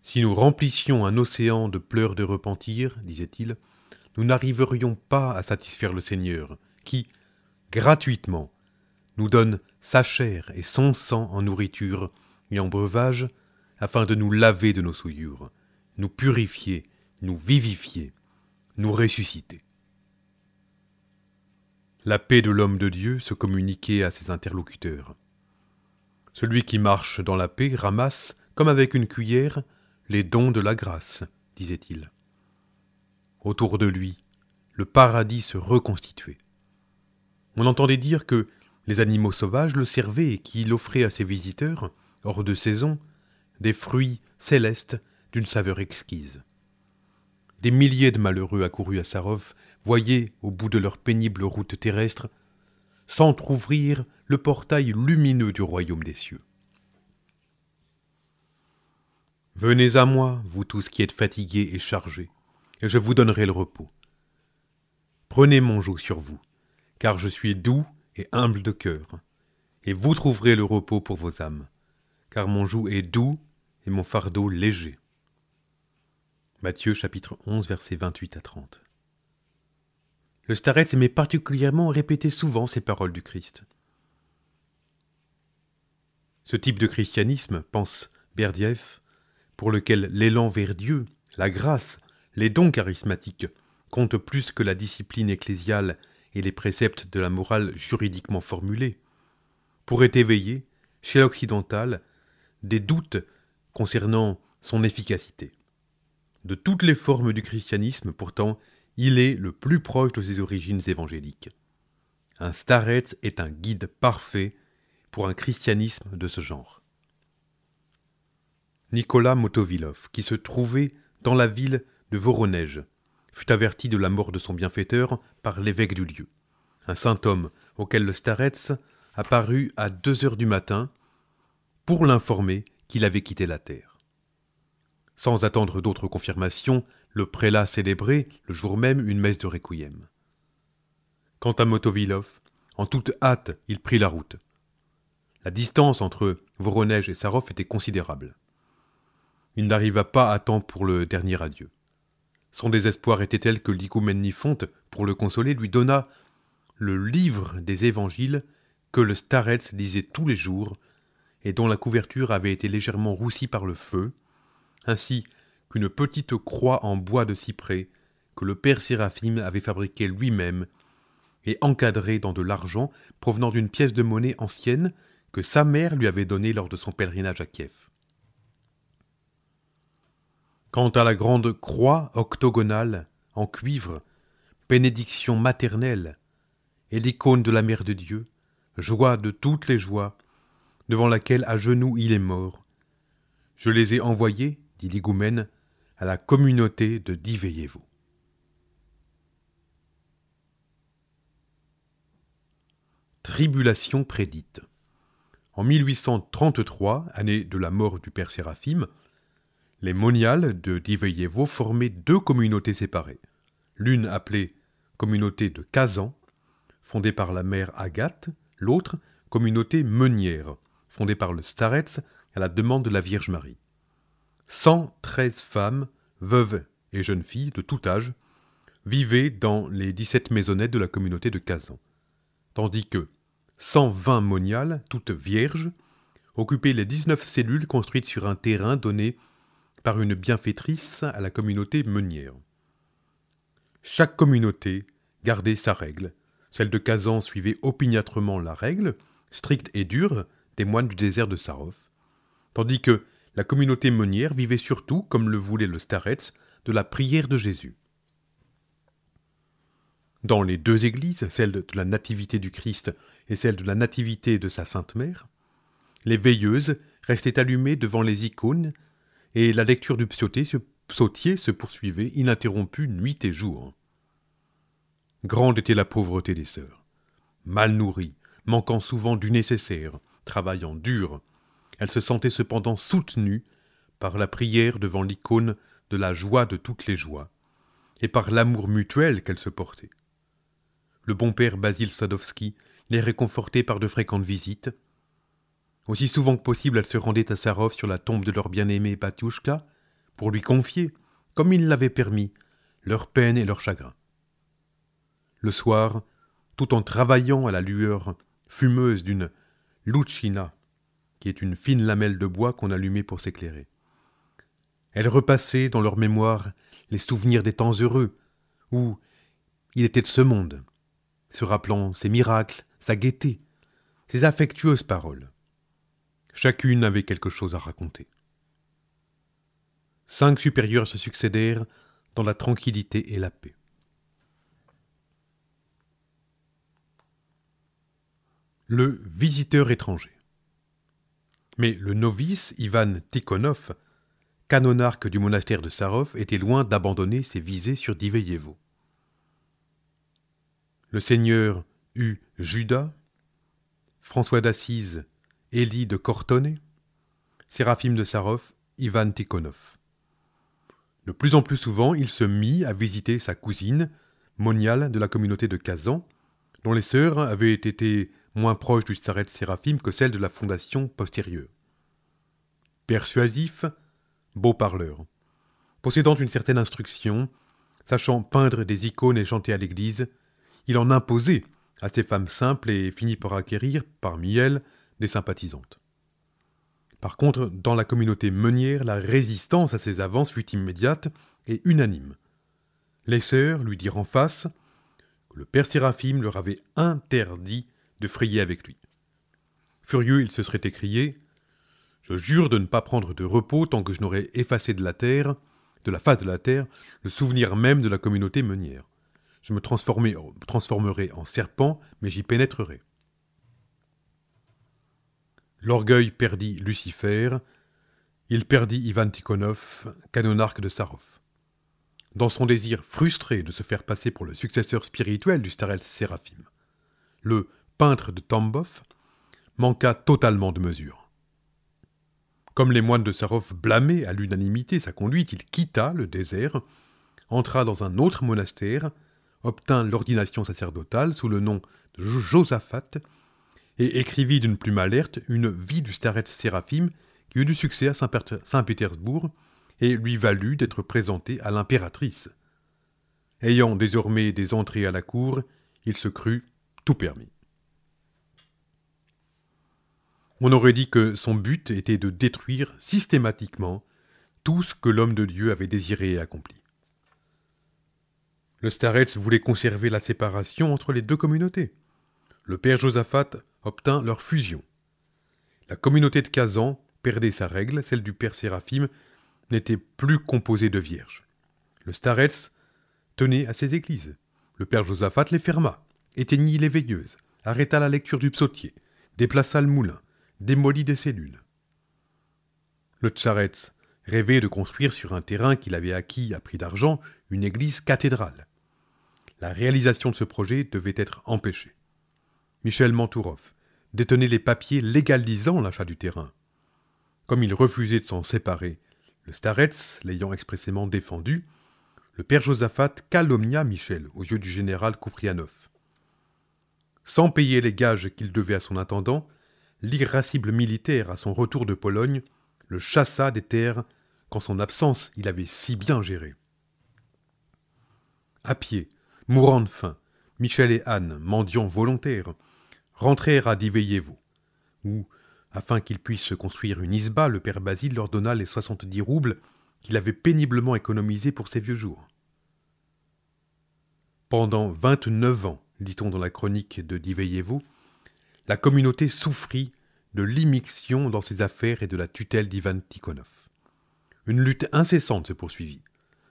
Si nous remplissions un océan de pleurs de repentir, disait-il, nous n'arriverions pas à satisfaire le Seigneur, qui, gratuitement, nous donne sa chair et son sang en nourriture et en breuvage, afin de nous laver de nos souillures, nous purifier, nous vivifier, nous ressusciter. La paix de l'homme de Dieu se communiquait à ses interlocuteurs. Celui qui marche dans la paix ramasse, comme avec une cuillère, les dons de la grâce, disait-il. Autour de lui, le paradis se reconstituait. On entendait dire que les animaux sauvages le servaient et qu'il offrait à ses visiteurs, hors de saison, des fruits célestes d'une saveur exquise. Des milliers de malheureux accourus à Sarov voyaient, au bout de leur pénible route terrestre, s'entr'ouvrir le portail lumineux du royaume des cieux. « Venez à moi, vous tous qui êtes fatigués et chargés, et je vous donnerai le repos. Prenez mon joug sur vous, car je suis doux et humble de cœur, et vous trouverez le repos pour vos âmes, car mon joug est doux et mon fardeau léger. » Matthieu chapitre 11, versets 28 à 30. Le starets aimait particulièrement répéter souvent ces paroles du Christ. Ce type de christianisme, pense Berdyaev, pour lequel l'élan vers Dieu, la grâce, les dons charismatiques comptent plus que la discipline ecclésiale et les préceptes de la morale juridiquement formulés, pourrait éveiller, chez l'occidental, des doutes concernant son efficacité. De toutes les formes du christianisme, pourtant, il est le plus proche de ses origines évangéliques. Un starets est un guide parfait pour un christianisme de ce genre. Nicolas Motovilov, qui se trouvait dans la ville de Voronej, fut averti de la mort de son bienfaiteur par l'évêque du lieu, un saint homme auquel le starets apparut à 2 heures du matin pour l'informer qu'il avait quitté la terre. Sans attendre d'autres confirmations, le prélat célébrait le jour même une messe de requiem. Quant à Motovilov, en toute hâte, il prit la route. La distance entre Voronej et Sarov était considérable. Il n'arriva pas à temps pour le dernier adieu. Son désespoir était tel que l'higoumène Nifont, pour le consoler, lui donna le livre des évangiles que le starets lisait tous les jours et dont la couverture avait été légèrement roussie par le feu, ainsi qu'une petite croix en bois de cyprès que le père Séraphim avait fabriquée lui-même et encadrée dans de l'argent provenant d'une pièce de monnaie ancienne que sa mère lui avait donnée lors de son pèlerinage à Kiev. Quant à la grande croix octogonale, en cuivre, bénédiction maternelle, et l'icône de la Mère de Dieu, joie de toutes les joies, devant laquelle à genoux il est mort, je les ai envoyés, dit l'higoumène, à la communauté de Diveyevo. Tribulation prédite. En 1833, année de la mort du père Séraphim, les moniales de Diveyevo formaient deux communautés séparées. L'une appelée communauté de Kazan, fondée par la mère Agathe, l'autre communauté meunière, fondée par le starets à la demande de la Vierge Marie. 113 femmes, veuves et jeunes filles de tout âge, vivaient dans les 17 maisonnettes de la communauté de Kazan, tandis que 120 moniales, toutes vierges, occupaient les 19 cellules construites sur un terrain donné par une bienfaitrice à la communauté meunière. Chaque communauté gardait sa règle. Celle de Kazan suivait opiniâtrement la règle, stricte et dure, des moines du désert de Sarov, tandis que la communauté meunière vivait surtout, comme le voulait le starets, de la prière de Jésus. Dans les deux églises, celle de la Nativité du Christ et celle de la Nativité de sa Sainte Mère, les veilleuses restaient allumées devant les icônes et la lecture du psautier se poursuivait ininterrompue nuit et jour. Grande était la pauvreté des sœurs. Mal nourries, manquant souvent du nécessaire, travaillant dur, elles se sentaient cependant soutenues par la prière devant l'icône de la joie de toutes les joies, et par l'amour mutuel qu'elles se portaient. Le bon père Basile Sadowski les réconfortait par de fréquentes visites. Aussi souvent que possible, elles se rendaient à Sarov sur la tombe de leur bien-aimé Batiouchka pour lui confier, comme il l'avait permis, leurs peines et leurs chagrins. Le soir, tout en travaillant à la lueur fumeuse d'une louchina, qui est une fine lamelle de bois qu'on allumait pour s'éclairer, elles repassaient dans leur mémoire les souvenirs des temps heureux, où il était de ce monde, se rappelant ses miracles, sa gaieté, ses affectueuses paroles. Chacune avait quelque chose à raconter. 5 supérieurs se succédèrent dans la tranquillité et la paix. Le visiteur étranger. Mais le novice Ivan Tikhonov, canonarque du monastère de Sarov, était loin d'abandonner ses visées sur Diveyevo. Le seigneur U. Judas, François d'Assise, Élie de Cortone, Séraphim de Sarov, Ivan Tikhonov. De plus en plus souvent, il se mit à visiter sa cousine, moniale de la communauté de Kazan, dont les sœurs avaient été moins proches du starets Séraphim que celles de la fondation postérieure. Persuasif, beau parleur, possédant une certaine instruction, sachant peindre des icônes et chanter à l'église, il en imposait à ces femmes simples et finit par acquérir, parmi elles, des sympathisantes. Par contre, dans la communauté meunière, la résistance à ses avances fut immédiate et unanime. Les sœurs lui dirent en face que le père Séraphim leur avait interdit de frayer avec lui. Furieux, il se serait écrié « Je jure de ne pas prendre de repos tant que je n'aurai effacé de la face de la terre, le souvenir même de la communauté meunière. Je me transformerai en serpent, mais j'y pénétrerai. » L'orgueil perdit Lucifer, il perdit Ivan Tikhonov, canonarque de Sarov. Dans son désir frustré de se faire passer pour le successeur spirituel du starets Séraphim, le peintre de Tambov manqua totalement de mesure. Comme les moines de Sarov blâmaient à l'unanimité sa conduite, il quitta le désert, entra dans un autre monastère, obtint l'ordination sacerdotale sous le nom de Josaphat et écrivit d'une plume alerte une vie du starets Séraphim qui eut du succès à Saint-Pétersbourg et lui valut d'être présenté à l'impératrice. Ayant désormais des entrées à la cour, il se crut tout permis. On aurait dit que son but était de détruire systématiquement tout ce que l'homme de Dieu avait désiré et accompli. Le starets voulait conserver la séparation entre les deux communautés. Le père Josaphat obtint leur fusion. La communauté de Kazan perdait sa règle, celle du père Séraphim n'était plus composée de vierges. Le starets tenait à ses églises. Le père Josaphat les ferma, éteignit les veilleuses, arrêta la lecture du psautier, déplaça le moulin, démolit des cellules. Le starets rêvait de construire sur un terrain qu'il avait acquis à prix d'argent une église cathédrale. La réalisation de ce projet devait être empêchée. Michel Mantourov, détenait les papiers légalisant l'achat du terrain. Comme il refusait de s'en séparer, le starets l'ayant expressément défendu, le père Josaphat calomnia Michel aux yeux du général Kouprianov. Sans payer les gages qu'il devait à son intendant, l'irascible militaire, à son retour de Pologne, le chassa des terres qu'en son absence il avait si bien géré. À pied, mourant de faim, Michel et Anne, mendiants volontaires, rentrèrent à Diveyevo, où, afin qu'ils puissent se construire une isba, le père Basile leur donna les 70 roubles qu'il avait péniblement économisés pour ses vieux jours. Pendant 29 ans, lit-on dans la chronique de Diveyevo, la communauté souffrit de l'immixtion dans ses affaires et de la tutelle d'Ivan Tikhonov. Une lutte incessante se poursuivit,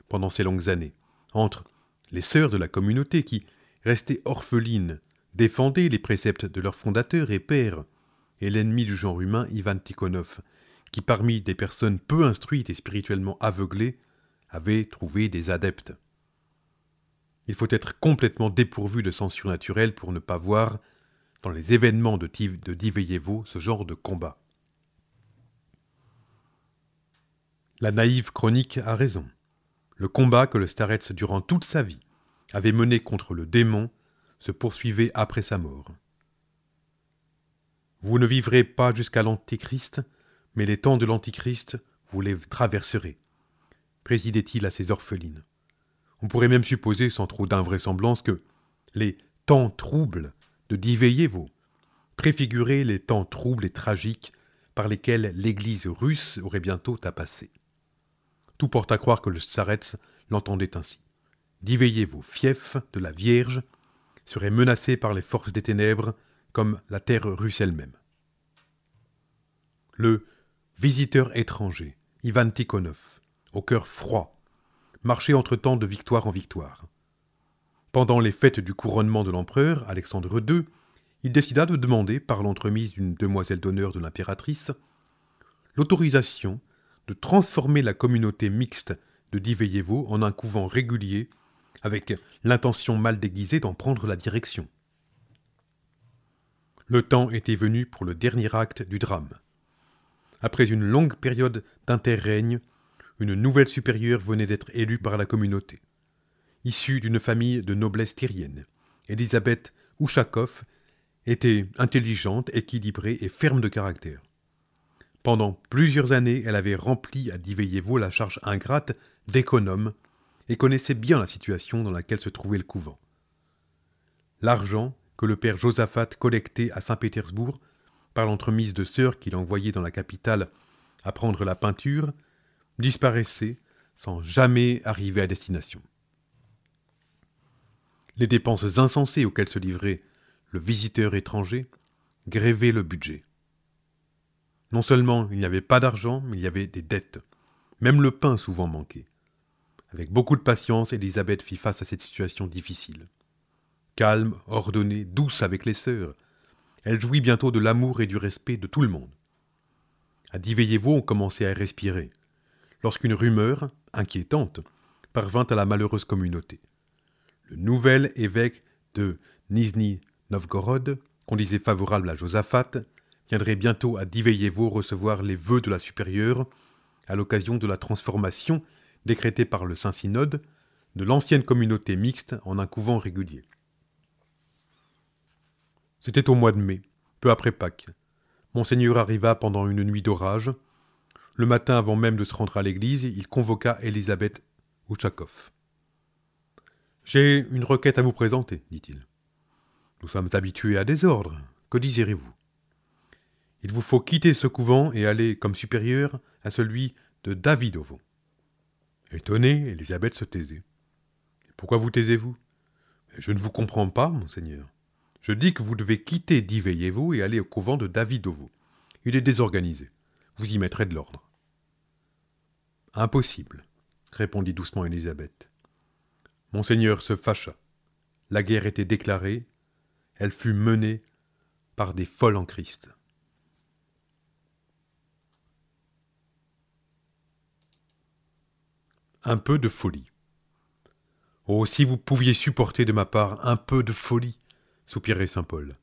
pendant ces longues années, entre les sœurs de la communauté qui, restées orphelines, défendaient les préceptes de leur fondateur et père, et l'ennemi du genre humain, Ivan Tikhonov, qui, parmi des personnes peu instruites et spirituellement aveuglées, avait trouvé des adeptes. Il faut être complètement dépourvu de sens surnaturel pour ne pas voir, dans les événements de Diveyevo, ce genre de combat. La naïve chronique a raison. Le combat que le starets, durant toute sa vie, avait mené contre le démon se poursuivait après sa mort. Vous ne vivrez pas jusqu'à l'Antéchrist, mais les temps de l'Antichrist, vous les traverserez, présidait-il à ses orphelines. On pourrait même supposer, sans trop d'invraisemblance, que les temps troubles de Diveyevo préfiguraient les temps troubles et tragiques par lesquels l'Église russe aurait bientôt à passer. Tout porte à croire que le starets l'entendait ainsi. Diveyevo, fief de la Vierge, serait menacé par les forces des ténèbres comme la terre russe elle-même. Le visiteur étranger, Ivan Tikhonov, au cœur froid, marchait entre-temps de victoire en victoire. Pendant les fêtes du couronnement de l'empereur, Alexandre II, il décida de demander, par l'entremise d'une demoiselle d'honneur de l'impératrice, l'autorisation de transformer la communauté mixte de Diveyevo en un couvent régulier, avec l'intention mal déguisée d'en prendre la direction. Le temps était venu pour le dernier acte du drame. Après une longue période d'interrègne, une nouvelle supérieure venait d'être élue par la communauté. Issue d'une famille de noblesse tyrienne, Elisabeth Ouchakov était intelligente, équilibrée et ferme de caractère. Pendant plusieurs années, elle avait rempli à Diveyevo la charge ingrate d'économe et connaissait bien la situation dans laquelle se trouvait le couvent. L'argent que le père Josaphat collectait à Saint-Pétersbourg, par l'entremise de sœurs qu'il envoyait dans la capitale apprendre la peinture, disparaissait sans jamais arriver à destination. Les dépenses insensées auxquelles se livrait le visiteur étranger grévaient le budget. Non seulement il n'y avait pas d'argent, mais il y avait des dettes. Même le pain souvent manquait. Avec beaucoup de patience, Élisabeth fit face à cette situation difficile. Calme, ordonnée, douce avec les sœurs, elle jouit bientôt de l'amour et du respect de tout le monde. À Diveyevo, on commençait à respirer, lorsqu'une rumeur, inquiétante, parvint à la malheureuse communauté. Le nouvel évêque de Nizhny Novgorod, qu'on disait favorable à Josaphat, viendrait bientôt à Diveyevo recevoir les vœux de la supérieure à l'occasion de la transformation décrétée par le Saint-Synode de l'ancienne communauté mixte en un couvent régulier. C'était au mois de mai, peu après Pâques. Monseigneur arriva pendant une nuit d'orage. Le matin, avant même de se rendre à l'église, il convoqua Elisabeth Ouchakov. « J'ai une requête à vous présenter, dit-il. Nous sommes habitués à des ordres. Que désirez-vous ? Il vous faut quitter ce couvent et aller comme supérieur à celui de Davidovo. » Étonnée, Elisabeth se taisait. « Pourquoi vous taisez-vous ? » ?»« Je ne vous comprends pas, monseigneur. Je dis que vous devez quitter Diveyevo et aller au couvent de Davidovo. Il est désorganisé. Vous y mettrez de l'ordre. »« Impossible, » répondit doucement Elisabeth. Monseigneur se fâcha. La guerre était déclarée. Elle fut menée par des folles en Christ. Un peu de folie. Oh, si vous pouviez supporter de ma part un peu de folie, soupirait saint Paul.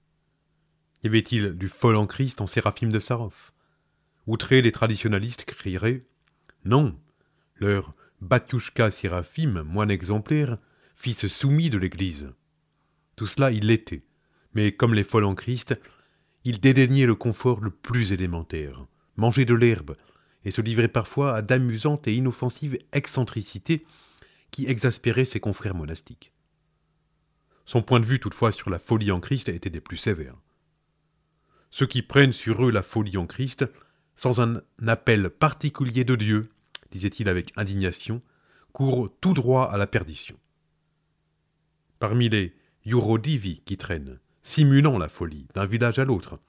Y avait-il du fol en Christ en Séraphim de Sarov? Outrés, les traditionalistes crieraient « Non, leur Batiushka Séraphim, moine exemplaire, fils soumis de l'Église. » Tout cela, il l'était, mais comme les fols en Christ, il dédaignait le confort le plus élémentaire, mangeait de l'herbe, et se livrait parfois à d'amusantes et inoffensives excentricités qui exaspéraient ses confrères monastiques. Son point de vue toutefois sur la folie en Christ était des plus sévères. Ceux qui prennent sur eux la folie en Christ, sans un appel particulier de Dieu, disait-il avec indignation, courent tout droit à la perdition. Parmi les Yurodivi qui traînent, simulant la folie d'un village à l'autre,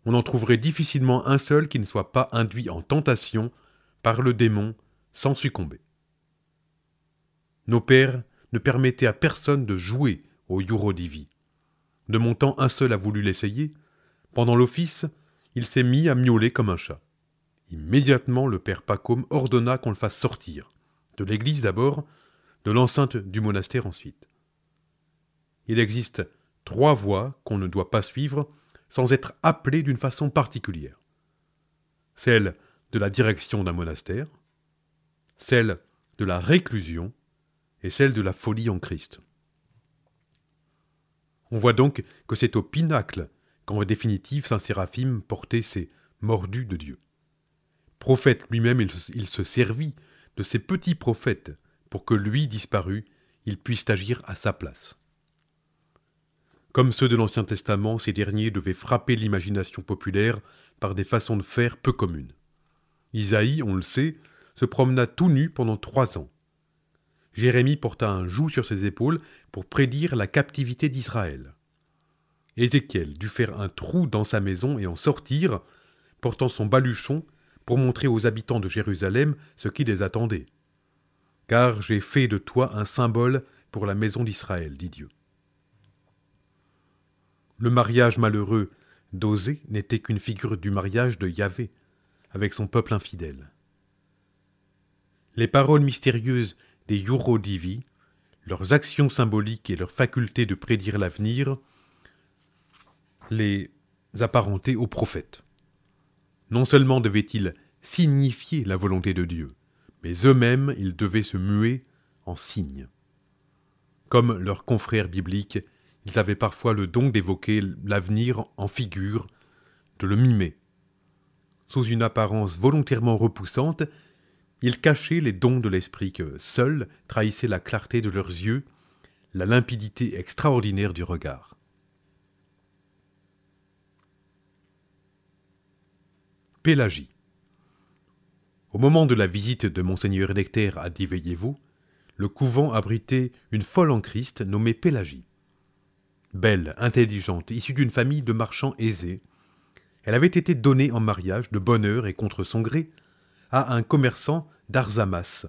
on en trouverait difficilement un seul qui ne soit pas induit en tentation par le démon sans succomber. Nos pères ne permettaient à personne de jouer au Yurodivi. De mon temps, un seul a voulu l'essayer. Pendant l'office, il s'est mis à miauler comme un chat. Immédiatement, le père Pacôme ordonna qu'on le fasse sortir, de l'église d'abord, de l'enceinte du monastère ensuite. Il existe 3 voies qu'on ne doit pas suivre sans être appelé d'une façon particulière. Celle de la direction d'un monastère, celle de la réclusion et celle de la folie en Christ. On voit donc que c'est au pinacle qu'en définitive saint Séraphim portait ses mordus de Dieu. Prophète lui-même, il se servit de ces petits prophètes pour que lui, disparu, il puisse agir à sa place. Comme ceux de l'Ancien Testament, ces derniers devaient frapper l'imagination populaire par des façons de faire peu communes. Isaïe, on le sait, se promena tout nu pendant 3 ans. Jérémie porta un joug sur ses épaules pour prédire la captivité d'Israël. Ézéchiel dut faire un trou dans sa maison et en sortir, portant son baluchon pour montrer aux habitants de Jérusalem ce qui les attendait. « Car j'ai fait de toi un symbole pour la maison d'Israël, dit Dieu. » Le mariage malheureux d'Osée n'était qu'une figure du mariage de Yahvé avec son peuple infidèle. Les paroles mystérieuses des Yurodivi, leurs actions symboliques et leur faculté de prédire l'avenir, les apparentaient aux prophètes. Non seulement devaient-ils signifier la volonté de Dieu, mais eux-mêmes ils devaient se muer en signes. Comme leurs confrères bibliques, ils avaient parfois le don d'évoquer l'avenir en figure, de le mimer. Sous une apparence volontairement repoussante, ils cachaient les dons de l'esprit que seuls trahissaient la clarté de leurs yeux, la limpidité extraordinaire du regard. Pélagie. Au moment de la visite de Monseigneur Nectaire à Diveyevo, le couvent abritait une folle en Christ nommée Pélagie. Belle, intelligente, issue d'une famille de marchands aisés, elle avait été donnée en mariage de bonne heure et contre son gré à un commerçant d'Arzamas,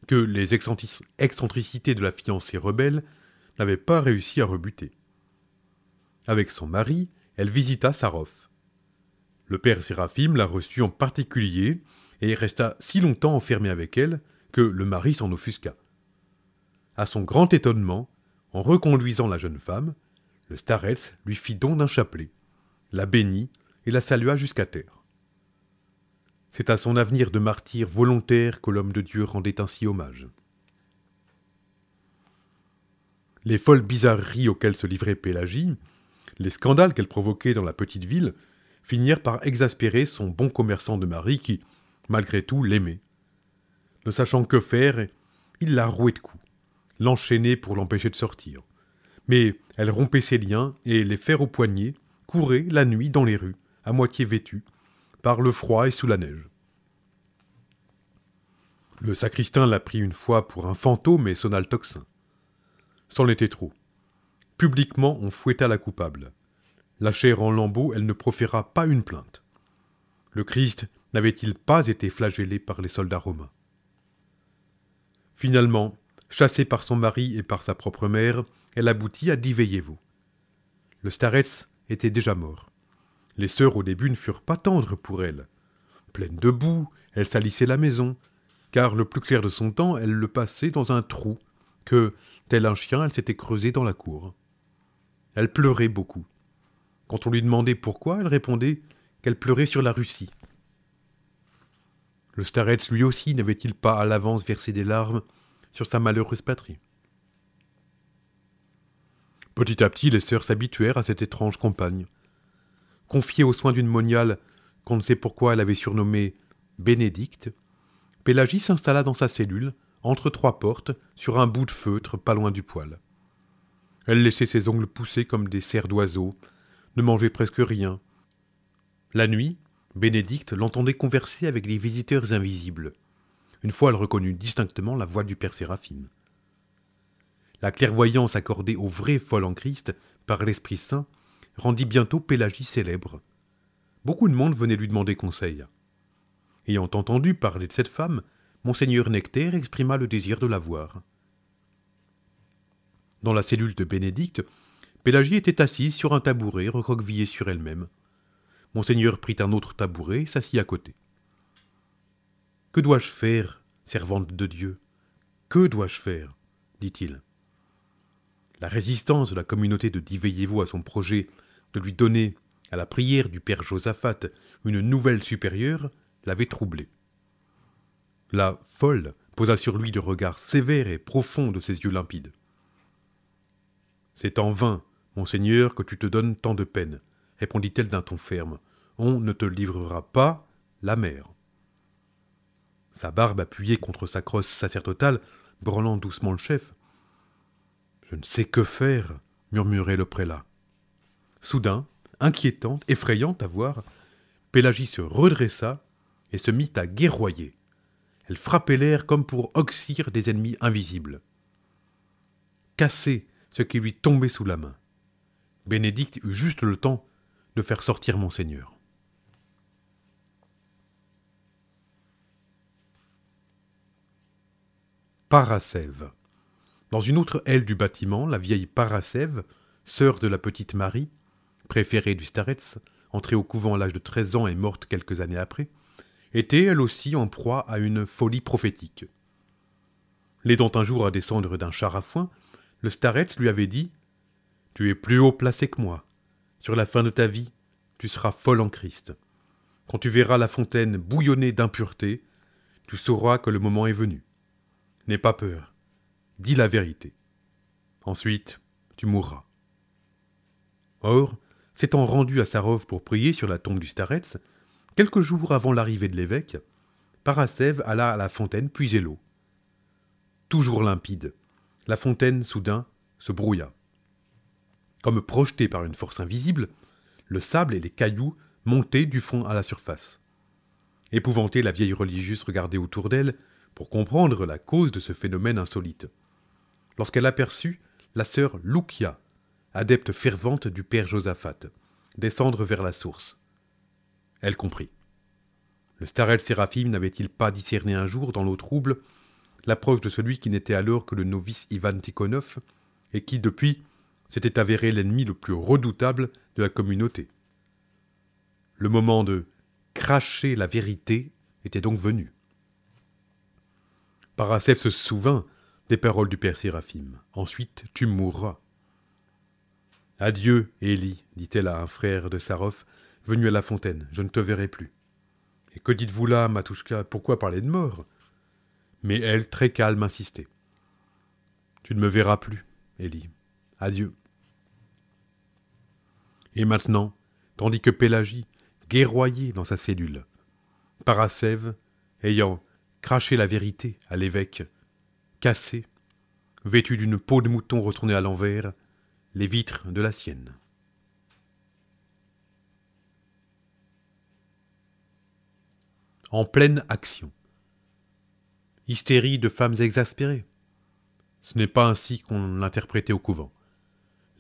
que les excentricités de la fiancée rebelle n'avaient pas réussi à rebuter. Avec son mari, elle visita Sarov. Le père Séraphim la reçut en particulier et resta si longtemps enfermé avec elle que le mari s'en offusqua. À son grand étonnement, en reconduisant la jeune femme, le starets lui fit don d'un chapelet, la bénit et la salua jusqu'à terre. C'est à son avenir de martyr volontaire que l'homme de Dieu rendait ainsi hommage. Les folles bizarreries auxquelles se livrait Pélagie, les scandales qu'elle provoquait dans la petite ville, finirent par exaspérer son bon commerçant de mari qui, malgré tout, l'aimait. Ne sachant que faire, il la rouait de coups, l'enchaînait pour l'empêcher de sortir. Mais elle rompait ses liens et, les fers aux poignets, courait la nuit dans les rues, à moitié vêtue, par le froid et sous la neige. Le sacristain la prit une fois pour un fantôme et sonna le tocsin. C'en était trop. Publiquement, on fouetta la coupable. La chair en lambeaux, elle ne proféra pas une plainte. Le Christ n'avait-il pas été flagellé par les soldats romains? Finalement, chassée par son mari et par sa propre mère, elle aboutit à Diveyevo. Le starets était déjà mort. Les sœurs au début ne furent pas tendres pour elle. Pleine de boue, elle salissait la maison, car le plus clair de son temps, elle le passait dans un trou que, tel un chien, elle s'était creusé dans la cour. Elle pleurait beaucoup. Quand on lui demandait pourquoi, elle répondait qu'elle pleurait sur la Russie. Le starets, lui aussi, n'avait-il pas à l'avance versé des larmes sur sa malheureuse patrie? Petit à petit, les sœurs s'habituèrent à cette étrange compagne. Confiée aux soins d'une moniale qu'on ne sait pourquoi elle avait surnommée Bénédicte, Pélagie s'installa dans sa cellule, entre trois portes, sur un bout de feutre pas loin du poêle. Elle laissait ses ongles pousser comme des serres d'oiseaux, ne mangeait presque rien. La nuit, Bénédicte l'entendait converser avec des visiteurs invisibles. Une fois, elle reconnut distinctement la voix du père Séraphime. La clairvoyance accordée au vrai fol en Christ par l'Esprit Saint rendit bientôt Pélagie célèbre. Beaucoup de monde venait lui demander conseil. Ayant entendu parler de cette femme, Monseigneur Nectaire exprima le désir de la voir. Dans la cellule de Bénédicte, Pélagie était assise sur un tabouret recroquevillé sur elle-même. Monseigneur prit un autre tabouret et s'assit à côté. « Que dois-je faire, servante de Dieu? Que dois-je faire » dit-il. La résistance de la communauté de Diveyevaux à son projet de lui donner, à la prière du père Josaphat, une nouvelle supérieure, l'avait troublé. La folle posa sur lui le regard sévère et profond de ses yeux limpides. « C'est en vain, monseigneur, que tu te donnes tant de peine, répondit-elle d'un ton ferme. On ne te livrera pas la mère. Sa barbe appuyée contre sa crosse sacerdotale, branlant doucement le chef. Je ne sais que faire, murmurait le prélat. Soudain, inquiétante, effrayante à voir, Pélagie se redressa et se mit à guerroyer. Elle frappait l'air comme pour oxyre des ennemis invisibles. Casser ce qui lui tombait sous la main. Bénédicte eut juste le temps de faire sortir Monseigneur. Parasève. Dans une autre aile du bâtiment, la vieille Parasève, sœur de la petite Marie, préférée du starets, entrée au couvent à l'âge de 13 ans et morte quelques années après, était elle aussi en proie à une folie prophétique. L'aidant un jour à descendre d'un char à foin, le starets lui avait dit « Tu es plus haut placé que moi. Sur la fin de ta vie, tu seras folle en Christ. Quand tu verras la fontaine bouillonner d'impureté, tu sauras que le moment est venu. N'aie pas peur. Dis la vérité. Ensuite, tu mourras. » Or, s'étant rendu à Sarov pour prier sur la tombe du starets, quelques jours avant l'arrivée de l'évêque, Parasève alla à la fontaine puiser l'eau. Toujours limpide, la fontaine, soudain, se brouilla. Comme projetés par une force invisible, le sable et les cailloux montaient du fond à la surface. Épouvantée, la vieille religieuse regardait autour d'elle pour comprendre la cause de ce phénomène insolite. Lorsqu'elle aperçut la sœur Loukia, adepte fervente du père Josaphat, descendre vers la source. Elle comprit. Le starets Séraphime n'avait-il pas discerné un jour, dans l'eau trouble, l'approche de celui qui n'était alors que le novice Ivan Tikhonov, et qui, depuis, s'était avéré l'ennemi le plus redoutable de la communauté. Le moment de cracher la vérité était donc venu. Parasève se souvint des paroles du père Séraphime. « Ensuite, tu mourras. »« Adieu, Élie, dit-elle à un frère de Sarov, venu à la fontaine, je ne te verrai plus. »« Et que dites-vous là, Matouchka, pourquoi parler de mort ?» Mais elle, très calme, insistait. « Tu ne me verras plus, Élie. Adieu. » Et maintenant, tandis que Pélagie guerroyait dans sa cellule, Parasève, ayant craché la vérité à l'évêque, cassé, vêtu d'une peau de mouton retournée à l'envers, les vitres de la sienne. En pleine action. Hystérie de femmes exaspérées. Ce n'est pas ainsi qu'on l'interprétait au couvent.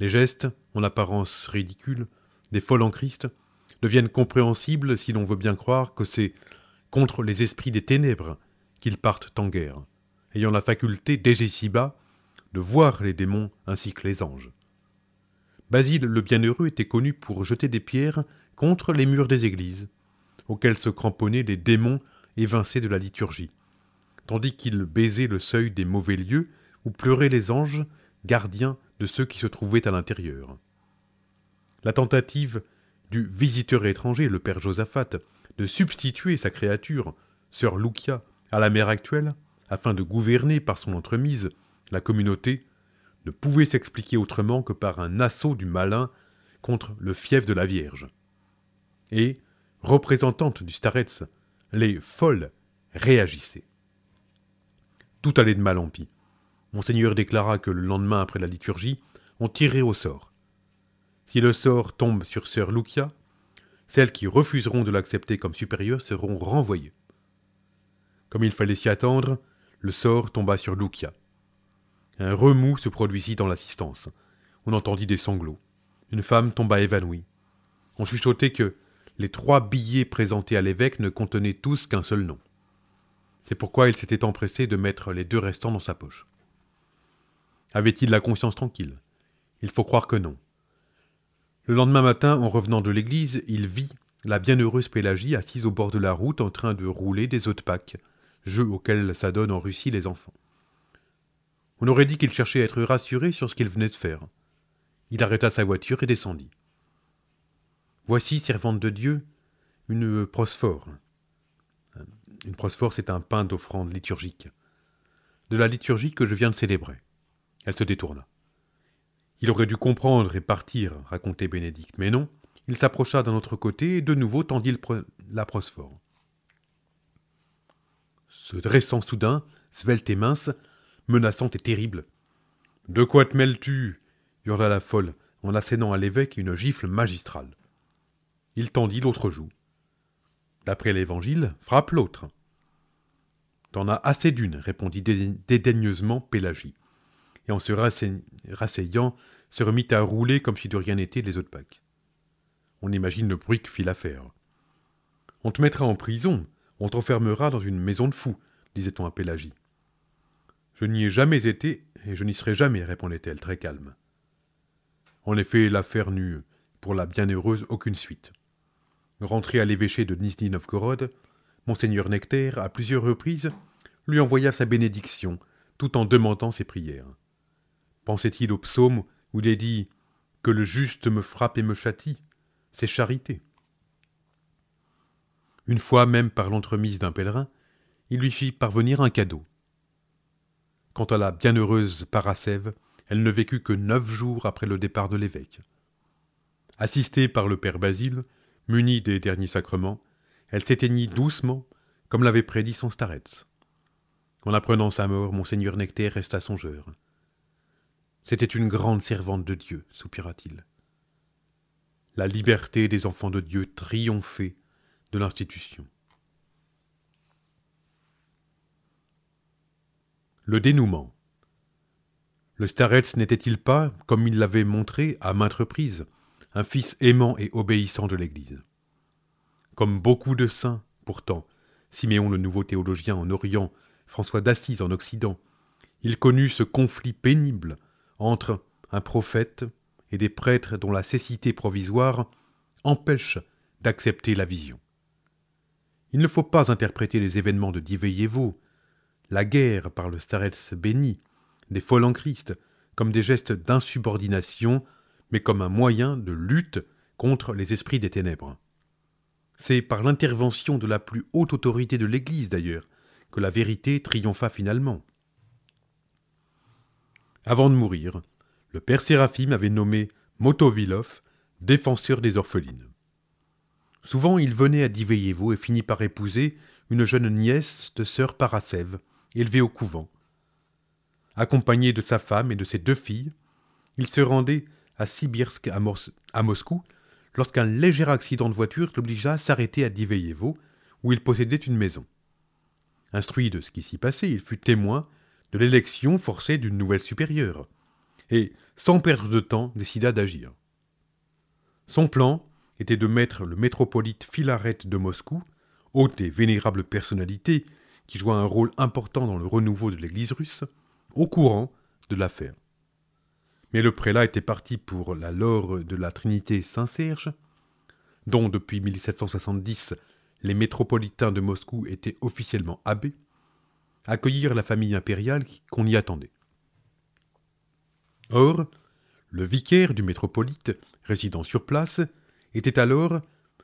Les gestes, en apparence ridicules, des folles en Christ, deviennent compréhensibles si l'on veut bien croire que c'est contre les esprits des ténèbres qu'ils partent en guerre, ayant la faculté, dès ici-bas, de voir les démons ainsi que les anges. Basile le Bienheureux était connu pour jeter des pierres contre les murs des églises, auxquels se cramponnaient les démons évincés de la liturgie, tandis qu'il baisait le seuil des mauvais lieux où pleuraient les anges, gardiens de ceux qui se trouvaient à l'intérieur. La tentative du visiteur étranger, le père Josaphat, de substituer sa créature, sœur Lucia, à la mère actuelle, afin de gouverner par son entremise la communauté, ne pouvait s'expliquer autrement que par un assaut du malin contre le fief de la Vierge. Et, représentantes du starets, les folles réagissaient. Tout allait de mal en pis. Monseigneur déclara que le lendemain après la liturgie, on tirerait au sort. Si le sort tombe sur sœur Lucia, celles qui refuseront de l'accepter comme supérieure seront renvoyées. Comme il fallait s'y attendre, le sort tomba sur Lucia. Un remous se produisit dans l'assistance. On entendit des sanglots. Une femme tomba évanouie. On chuchotait que les 3 billets présentés à l'évêque ne contenaient tous qu'un seul nom. C'est pourquoi il s'était empressé de mettre les 2 restants dans sa poche. Avait-il la conscience tranquille? Il faut croire que non. Le lendemain matin, en revenant de l'église, il vit la bienheureuse Pélagie assise au bord de la route en train de rouler des œufs de Pâques, jeu auquel s'adonnent en Russie les enfants. On aurait dit qu'il cherchait à être rassuré sur ce qu'il venait de faire. Il arrêta sa voiture et descendit. Voici, servante de Dieu, une prosphore. Une prosphore, c'est un pain d'offrande liturgique. De la liturgie que je viens de célébrer. Elle se détourna. Il aurait dû comprendre et partir, racontait Bénédicte, mais non, il s'approcha d'un autre côté et de nouveau tendit la prosphore. Se dressant soudain, svelte et mince, menaçante et terrible. « De quoi te mêles-tu » hurla la folle, en assénant à l'évêque une gifle magistrale. Il tendit l'autre joue. D'après l'Évangile, frappe l'autre. « T'en as assez d'une, » répondit dédaigneusement Pélagie, et en se rasseyant, se remit à rouler comme si de rien n'était les œufs de Pâques. On imagine le bruit que fit l'affaire. « On te mettra en prison, on t'enfermera dans une maison de fous, » disait-on à Pélagie. « Je n'y ai jamais été, et je n'y serai jamais, » répondait-elle, très calme. En effet, l'affaire n'eut, pour la bienheureuse, aucune suite. Rentré à l'évêché de Nizhny-Novgorod, Monseigneur Nectaire, à plusieurs reprises, lui envoya sa bénédiction, tout en demandant ses prières. Pensait-il au psaume où il est dit « Que le juste me frappe et me châtie », c'est charité. Une fois même, par l'entremise d'un pèlerin, il lui fit parvenir un cadeau. Quant à la bienheureuse Parascève, elle ne vécut que 9 jours après le départ de l'évêque. Assistée par le père Basile, munie des derniers sacrements, elle s'éteignit doucement, comme l'avait prédit son starets. En apprenant sa mort, Monseigneur Nectaire resta songeur. C'était une grande servante de Dieu, soupira-t-il. La liberté des enfants de Dieu triomphait de l'institution. Le dénouement. Le starets n'était-il pas, comme il l'avait montré à maintes reprises, un fils aimant et obéissant de l'Église? Comme beaucoup de saints, pourtant, Siméon le nouveau théologien en Orient, François d'Assise en Occident, il connut ce conflit pénible entre un prophète et des prêtres dont la cécité provisoire empêche d'accepter la vision. Il ne faut pas interpréter les événements de Diveyevo, la guerre par le starets béni, des folles en Christ, comme des gestes d'insubordination, mais comme un moyen de lutte contre les esprits des ténèbres. C'est par l'intervention de la plus haute autorité de l'Église, d'ailleurs, que la vérité triompha finalement. Avant de mourir, le père Séraphim avait nommé Motovilov défenseur des orphelines. Souvent, il venait à Diveyevo et finit par épouser une jeune nièce de sœur Parascève, élevée au couvent. Accompagné de sa femme et de ses 2 filles, il se rendait à Sibirsk à Moscou lorsqu'un léger accident de voiture l'obligea à s'arrêter à Diveyevo, où il possédait une maison. Instruit de ce qui s'y passait, il fut témoin de l'élection forcée d'une nouvelle supérieure, et, sans perdre de temps, décida d'agir. Son plan était de mettre le métropolite Philarète de Moscou, haute et vénérable personnalité qui joua un rôle important dans le renouveau de l'Église russe, au courant de l'affaire. Mais le prélat était parti pour la laure de la Trinité Saint-Serge, dont depuis 1770 les métropolitains de Moscou étaient officiellement abbés, accueillir la famille impériale qu'on y attendait. Or, le vicaire du métropolite résidant sur place, était alors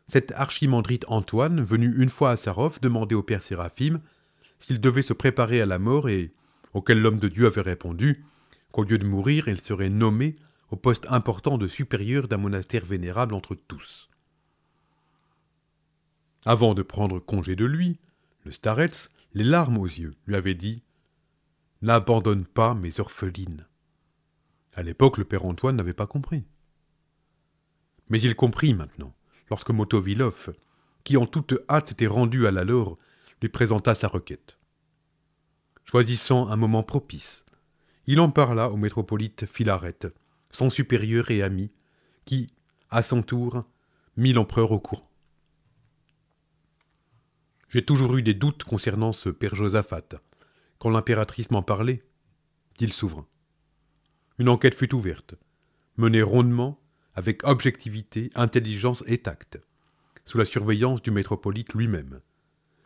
cet archimandrite Antoine, venu une fois à Sarov demander au père Séraphim s'il devait se préparer à la mort et auquel l'homme de Dieu avait répondu qu'au lieu de mourir, il serait nommé au poste important de supérieur d'un monastère vénérable entre tous. Avant de prendre congé de lui, le starets, les larmes aux yeux, lui avait dit « N'abandonne pas mes orphelines ». À l'époque, le père Antoine n'avait pas compris. Mais il comprit maintenant, lorsque Motovilov, qui en toute hâte s'était rendu à la Laure, lui présenta sa requête. Choisissant un moment propice, il en parla au métropolite Philarète, son supérieur et ami, qui, à son tour, mit l'empereur au courant. « J'ai toujours eu des doutes concernant ce père Josaphat. Quand l'impératrice m'en parlait, dit le souverain. Une enquête fut ouverte, menée rondement, avec objectivité, intelligence et tact, sous la surveillance du métropolite lui-même.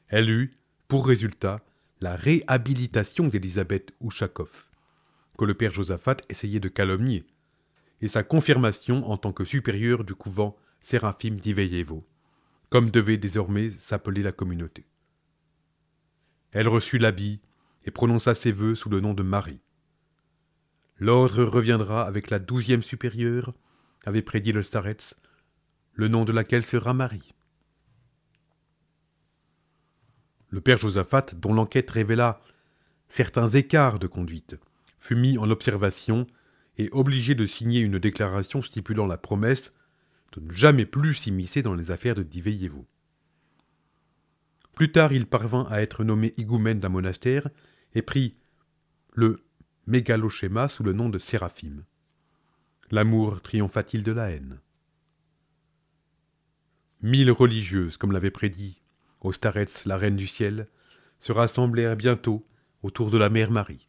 Elle eut, pour résultat, la réhabilitation d'Elisabeth Ouchakov, que le père Josaphat essayait de calomnier, et sa confirmation en tant que supérieur du couvent Séraphim d'Iveyevo, comme devait désormais s'appeler la communauté. Elle reçut l'habit et prononça ses vœux sous le nom de Marie. L'ordre reviendra avec la 12e supérieure, avait prédit le starets, le nom de laquelle sera Marie. Le père Josaphat, dont l'enquête révéla certains écarts de conduite, fut mis en observation et obligé de signer une déclaration stipulant la promesse de ne jamais plus s'immiscer dans les affaires de Diveyevo. Plus tard, il parvint à être nommé higoumène d'un monastère et prit le mégaloschéma sous le nom de Séraphim. L'amour triompha-t-il de la haine? 1000 religieuses, comme l'avait prédit au starets la reine du ciel, se rassemblèrent bientôt autour de la mère Marie,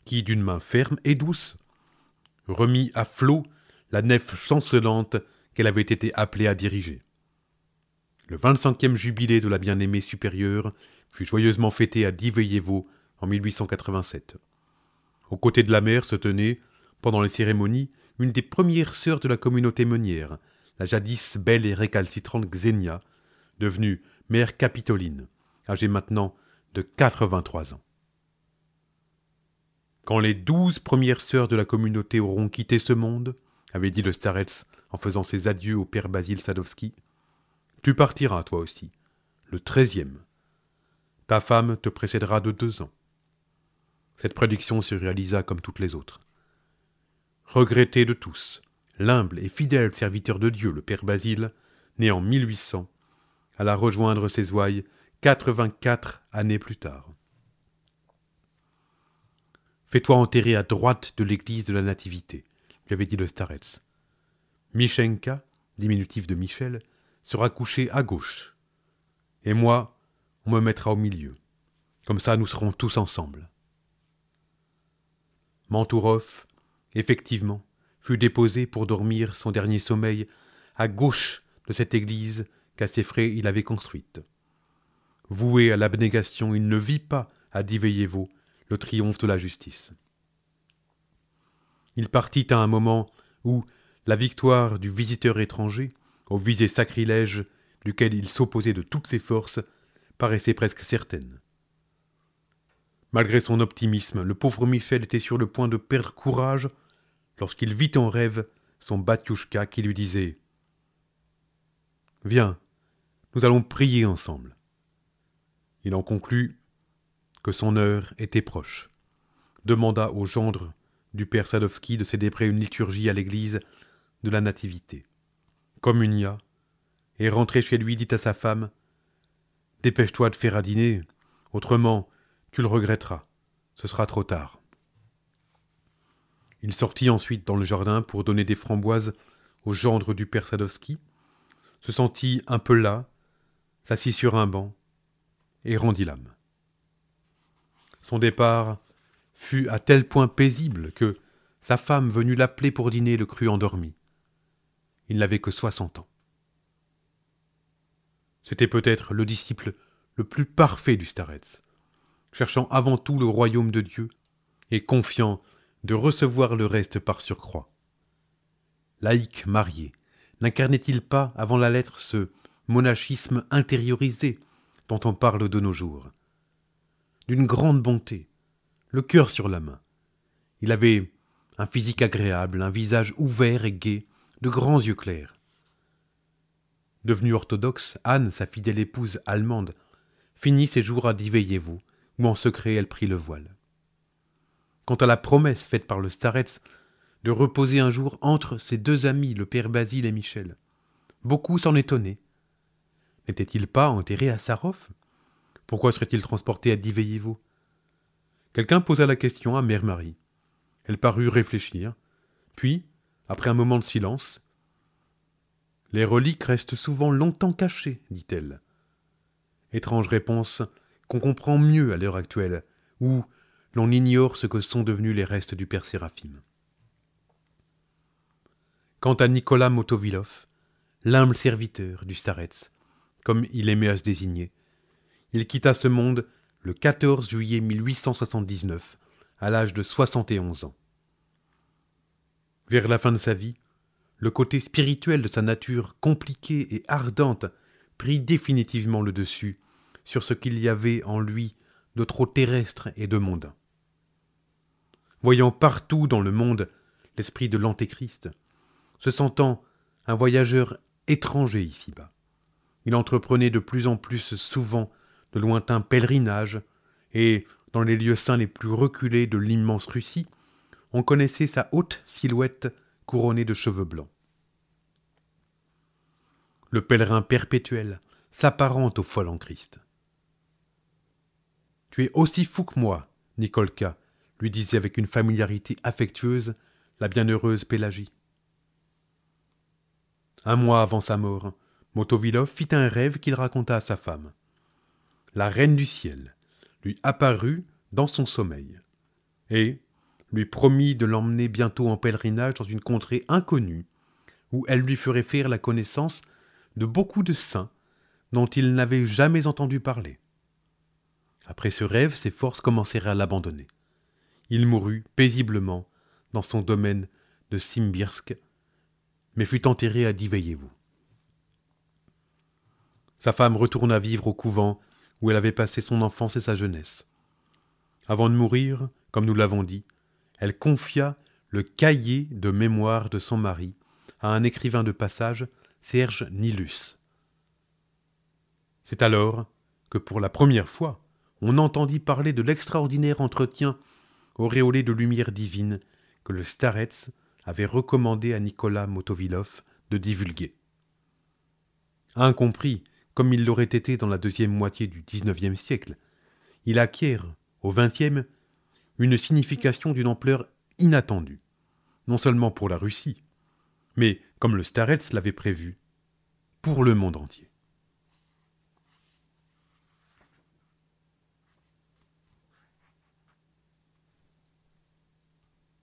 qui, d'une main ferme et douce, remit à flot la nef chancelante qu'elle avait été appelée à diriger. Le 25e jubilé de la bien-aimée supérieure fut joyeusement fêté à Diveyevo en 1887. Aux côtés de la mère se tenait, pendant les cérémonies, une des premières sœurs de la communauté meunière, la jadis belle et récalcitrante Xenia, devenue mère Capitoline, âgée maintenant de 83 ans. Quand les 12 premières sœurs de la communauté auront quitté ce monde, avait dit le starets en faisant ses adieux au père Basile Sadowski, tu partiras, toi aussi, le 13e. Ta femme te précédera de 2 ans. Cette prédiction se réalisa comme toutes les autres. Regretté de tous, l'humble et fidèle serviteur de Dieu, le père Basile, né en 1800, alla rejoindre ses ouailles 84 années plus tard. Fais-toi enterrer à droite de l'église de la Nativité, lui avait dit le starets. Michenka, diminutif de Michel, sera couché à gauche. Et moi, on me mettra au milieu. Comme ça, nous serons tous ensemble. Mantourov, effectivement, fut déposé pour dormir son dernier sommeil à gauche de cette église qu'à ses frais il avait construite. Voué à l'abnégation, il ne vit pas à Diveyevo le triomphe de la justice. Il partit à un moment où la victoire du visiteur étranger, au visé sacrilège duquel il s'opposait de toutes ses forces, paraissait presque certaine. Malgré son optimisme, le pauvre Michel était sur le point de perdre courage lorsqu'il vit en rêve son Batiouchka qui lui disait « Viens, nous allons prier ensemble. » Il en conclut que son heure était proche, demanda au gendre du père Sadowski de célébrer une liturgie à l'église de la Nativité, communia, et rentré chez lui dit à sa femme « Dépêche-toi de faire à dîner, autrement tu le regretteras, ce sera trop tard. » Il sortit ensuite dans le jardin pour donner des framboises au gendre du père Sadowski, se sentit un peu las, s'assit sur un banc et rendit l'âme. Son départ fut à tel point paisible que sa femme venue l'appeler pour dîner le crut endormi. Il n'avait que 60 ans. C'était peut-être le disciple le plus parfait du starets, cherchant avant tout le royaume de Dieu et confiant de recevoir le reste par surcroît. Laïc marié, N'incarnait-il pas avant la lettre ce monachisme intériorisé dont on parle de nos jours? D'une grande bonté, le cœur sur la main. Il avait un physique agréable, un visage ouvert et gai, de grands yeux clairs. Devenue orthodoxe, Anne, sa fidèle épouse allemande, finit ses jours à Divievo, où en secret elle prit le voile. Quant à la promesse faite par le starets de reposer un jour entre ses deux amis, le père Basile et Michel, beaucoup s'en étonnaient. N'était-il pas enterré à Sarov? Pourquoi serait-il transporté à Divievo? Quelqu'un posa la question à Mère Marie. Elle parut réfléchir, puis, après un moment de silence, « Les reliques restent souvent longtemps cachées, dit-elle. Étrange réponse qu'on comprend mieux à l'heure actuelle, où l'on ignore ce que sont devenus les restes du père Séraphim. » Quant à Nicolas Motovilov, l'humble serviteur du starets, comme il aimait à se désigner, il quitta ce monde le 14 juillet 1879, à l'âge de 71 ans. Vers la fin de sa vie, le côté spirituel de sa nature compliquée et ardente prit définitivement le dessus sur ce qu'il y avait en lui de trop terrestre et de mondain. Voyant partout dans le monde l'esprit de l'Antéchrist, se sentant un voyageur étranger ici-bas, il entreprenait de plus en plus souvent de lointains pèlerinages, et, dans les lieux saints les plus reculés de l'immense Russie, on connaissait sa haute silhouette couronnée de cheveux blancs. Le pèlerin perpétuel s'apparente au fol en Christ. « Tu es aussi fou que moi, Nicolka, lui disait avec une familiarité affectueuse la bienheureuse Pélagie. Un mois avant sa mort, Motovilov fit un rêve qu'il raconta à sa femme. La reine du ciel lui apparut dans son sommeil et lui promit de l'emmener bientôt en pèlerinage dans une contrée inconnue où elle lui ferait faire la connaissance de beaucoup de saints dont il n'avait jamais entendu parler. Après ce rêve, ses forces commencèrent à l'abandonner. Il mourut paisiblement dans son domaine de Simbirsk, mais fut enterré à Divievo. Sa femme retourna vivre au couvent où elle avait passé son enfance et sa jeunesse. Avant de mourir, comme nous l'avons dit, elle confia le cahier de mémoire de son mari à un écrivain de passage, Serge Nilus. C'est alors que, pour la première fois, on entendit parler de l'extraordinaire entretien auréolé de lumière divine que le starets avait recommandé à Nicolas Motovilov de divulguer. Incompris, comme il l'aurait été dans la deuxième moitié du XIXe siècle, il acquiert, au XXe, une signification d'une ampleur inattendue, non seulement pour la Russie, mais, comme le starets l'avait prévu, pour le monde entier.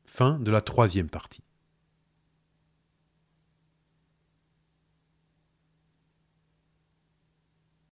Fin de la troisième partie.